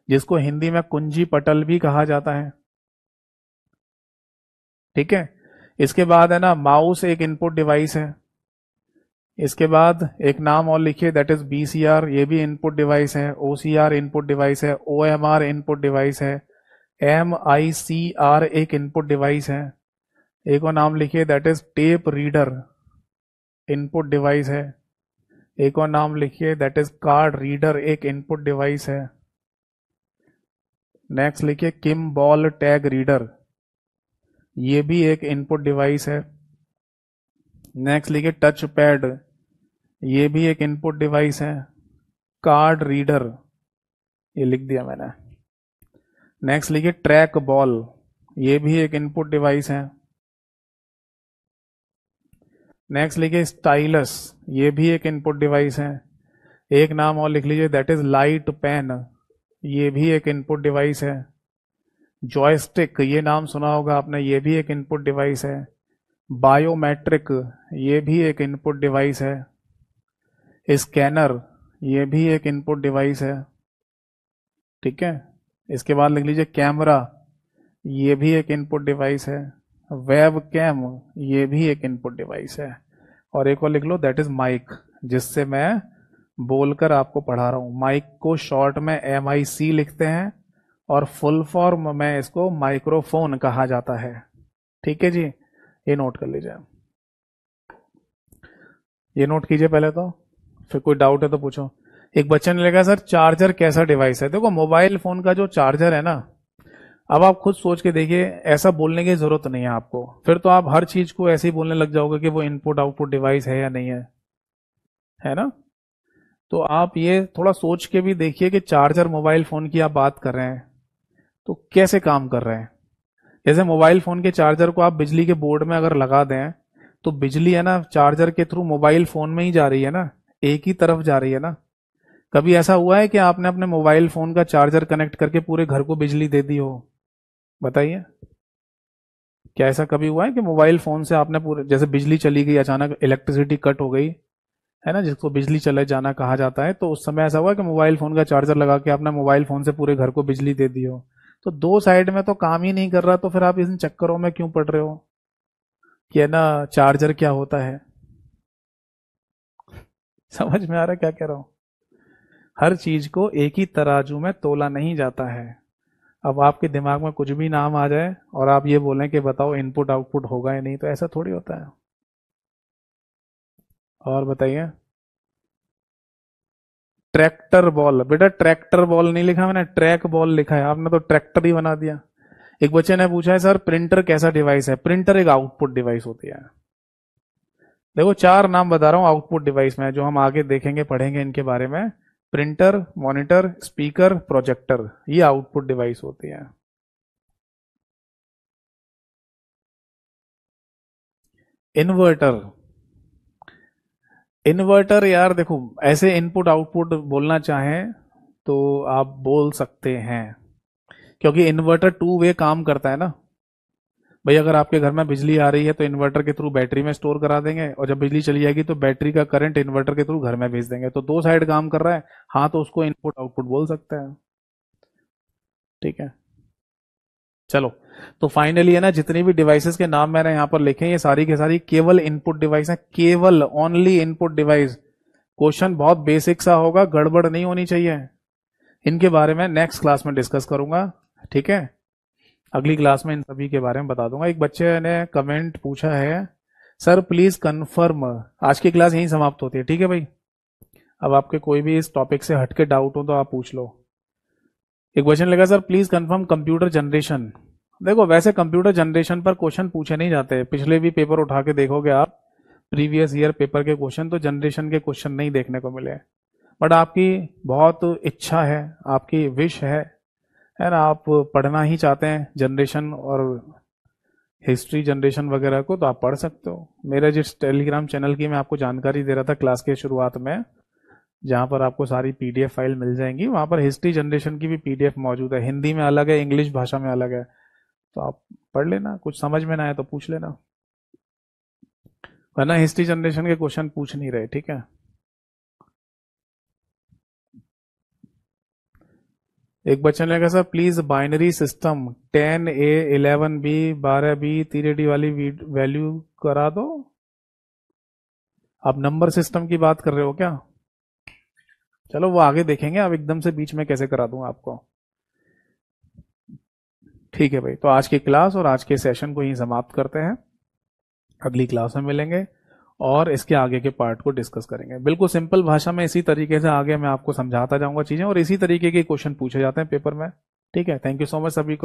जिसको हिंदी में कुंजी पटल भी कहा जाता है। ठीक है, इसके बाद है ना माउस एक इनपुट डिवाइस है। इसके बाद एक नाम और लिखिए, दैट इज बीसीआर, ये भी इनपुट डिवाइस है। ओसीआर इनपुट डिवाइस है। ओएमआर इनपुट डिवाइस है। एमआईसीआर एक इनपुट डिवाइस है। एक और नाम लिखिए, that is tape reader, input device है। एक और नाम लिखिए, दैट इज कार्ड रीडर, एक इनपुट डिवाइस है। नेक्स्ट लिखिए किम्बॉल टैग रीडर, ये भी एक इनपुट डिवाइस है। नेक्स्ट लिखिए टच पैड, ये भी एक इनपुट डिवाइस है। कार्ड रीडर, ये लिख दिया मैंने। नेक्स्ट लिखिए ट्रैक बॉल, ये भी एक इनपुट डिवाइस है। नेक्स्ट लिखिए स्टाइलस, ये भी एक इनपुट डिवाइस है। एक नाम और लिख लीजिए, दैट इज लाइट पेन, ये भी एक इनपुट डिवाइस है। जॉयस्टिक, ये नाम सुना होगा आपने, ये भी एक इनपुट डिवाइस है। बायोमेट्रिक, ये भी एक इनपुट डिवाइस है। स्कैनर, ये भी एक इनपुट डिवाइस है। ठीक है, इसके बाद लिख लीजिए कैमरा, ये भी एक इनपुट डिवाइस है। वेब कैम, ये भी एक इनपुट डिवाइस है। और एक और लिख लो, दैट इज माइक, जिससे मैं बोलकर आपको पढ़ा रहा हूं। माइक को शॉर्ट में MIC लिखते हैं और फुल फॉर्म में इसको माइक्रोफोन कहा जाता है। ठीक है जी, ये नोट कर लीजिए, ये नोट कीजिए पहले तो, फिर कोई डाउट है तो पूछो। एक बच्चे ने लिखा सर चार्जर कैसा डिवाइस है। देखो मोबाइल फोन का जो चार्जर है ना, अब आप खुद सोच के देखिए, ऐसा बोलने की जरूरत नहीं है आपको, फिर तो आप हर चीज को ऐसे ही बोलने लग जाओगे कि वो इनपुट आउटपुट डिवाइस है या नहीं है ना। तो आप ये थोड़ा सोच के भी देखिए कि चार्जर मोबाइल फोन की आप बात कर रहे हैं तो कैसे काम कर रहे हैं। जैसे मोबाइल फोन के चार्जर को आप बिजली के बोर्ड में अगर लगा दें तो बिजली है ना चार्जर के थ्रू मोबाइल फोन में ही जा रही है ना, एक ही तरफ जा रही है ना। कभी ऐसा हुआ है कि आपने अपने मोबाइल फोन का चार्जर कनेक्ट करके पूरे घर को बिजली दे दी हो? बताइए, क्या ऐसा कभी हुआ है कि मोबाइल फोन से आपने पूरे, जैसे बिजली चली गई, अचानक इलेक्ट्रिसिटी कट हो गई है ना, जिसको बिजली चले जाना कहा जाता है, तो उस समय ऐसा हुआ कि मोबाइल फोन का चार्जर लगा के आपने मोबाइल फोन से पूरे घर को बिजली दे दी हो? तो दो साइड में तो काम ही नहीं कर रहा, तो फिर आप इन चक्करों में क्यों पड़ रहे हो कि है ना चार्जर क्या होता है। समझ में आ रहा है क्या कह रहा हूं? हर चीज को एक ही तराजू में तोला नहीं जाता है। अब आपके दिमाग में कुछ भी नाम आ जाए और आप ये बोलें कि बताओ इनपुट आउटपुट होगा या नहीं, तो ऐसा थोड़ी होता है। और बताइए। ट्रैक्टर बॉल, बेटा ट्रैक्टर बॉल नहीं लिखा मैंने, ट्रैक बॉल लिखा है, आपने तो ट्रैक्टर ही बना दिया। एक बच्चे ने पूछा है सर प्रिंटर कैसा डिवाइस है। प्रिंटर एक आउटपुट डिवाइस होती है। देखो चार नाम बता रहा हूं आउटपुट डिवाइस में, जो हम आगे देखेंगे पढ़ेंगे इनके बारे में। प्रिंटर, मॉनिटर, स्पीकर, प्रोजेक्टर, ये आउटपुट डिवाइस होती है। इन्वर्टर, इन्वर्टर यार देखो, ऐसे इनपुट आउटपुट बोलना चाहें तो आप बोल सकते हैं, क्योंकि इन्वर्टर टू वे काम करता है ना। भाई अगर आपके घर में बिजली आ रही है तो इन्वर्टर के थ्रू बैटरी में स्टोर करा देंगे, और जब बिजली चली जाएगी तो बैटरी का करंट इन्वर्टर के थ्रू घर में भेज देंगे, तो दो साइड काम कर रहा है। हाँ, तो उसको इनपुट आउटपुट बोल सकते हैं। ठीक है, चलो। तो फाइनली है ना, जितनी भी डिवाइसेस के नाम मैंने यहां पर लिखे हैं, ये सारी की सारी केवल इनपुट डिवाइस है, केवल ओनली इनपुट डिवाइस। क्वेश्चन बहुत बेसिक सा होगा, गड़बड़ नहीं होनी चाहिए। इनके बारे में नेक्स्ट क्लास में डिस्कस करूंगा, ठीक है। अगली क्लास में इन सभी के बारे में बता दूंगा। एक बच्चे ने कमेंट पूछा है, सर प्लीज कंफर्म। आज की क्लास यहीं समाप्त होती है, ठीक है भाई। अब आपके कोई भी इस टॉपिक से हटके डाउट हो तो आप पूछ लो। एक क्वेश्चन लगा, sir please confirm computer generation. देखो वैसे कंप्यूटर जनरेशन पर क्वेश्चन पूछे नहीं जाते, पिछले भी पेपर उठा के देखोगे आप, प्रीवियस ईयर पेपर के क्वेश्चन, तो जनरेशन के क्वेश्चन नहीं देखने को मिले। बट आपकी बहुत इच्छा है, आपकी विश है ना, आप पढ़ना ही चाहते हैं जनरेशन और हिस्ट्री जनरेशन वगैरह को, तो आप पढ़ सकते हो। मेरे जिस टेलीग्राम चैनल की मैं आपको जानकारी दे रहा था क्लास के शुरुआत में, जहां पर आपको सारी PDF फाइल मिल जाएंगी, वहां पर हिस्ट्री जनरेशन की भी PDF मौजूद है। हिंदी में अलग है, इंग्लिश भाषा में अलग है, तो आप पढ़ लेना। कुछ समझ में ना आए तो पूछ लेना, वरना हिस्ट्री जनरेशन के क्वेश्चन पूछ नहीं रहे, ठीक है। एक बच्चा ने कहा sir please binary system 10A 11B 12B 3D वाली वैल्यू करा दो। आप नंबर सिस्टम की बात कर रहे हो क्या? चलो वो आगे देखेंगे, अब एकदम से बीच में कैसे करा दूं आपको। ठीक है भाई, तो आज की क्लास और आज के सेशन को यहीं समाप्त करते हैं। अगली क्लास में मिलेंगे और इसके आगे के पार्ट को डिस्कस करेंगे। बिल्कुल सिंपल भाषा में इसी तरीके से आगे मैं आपको समझाता जाऊंगा चीजें, और इसी तरीके के क्वेश्चन पूछे जाते हैं पेपर में। ठीक है, थैंक यू सो मच सभी को।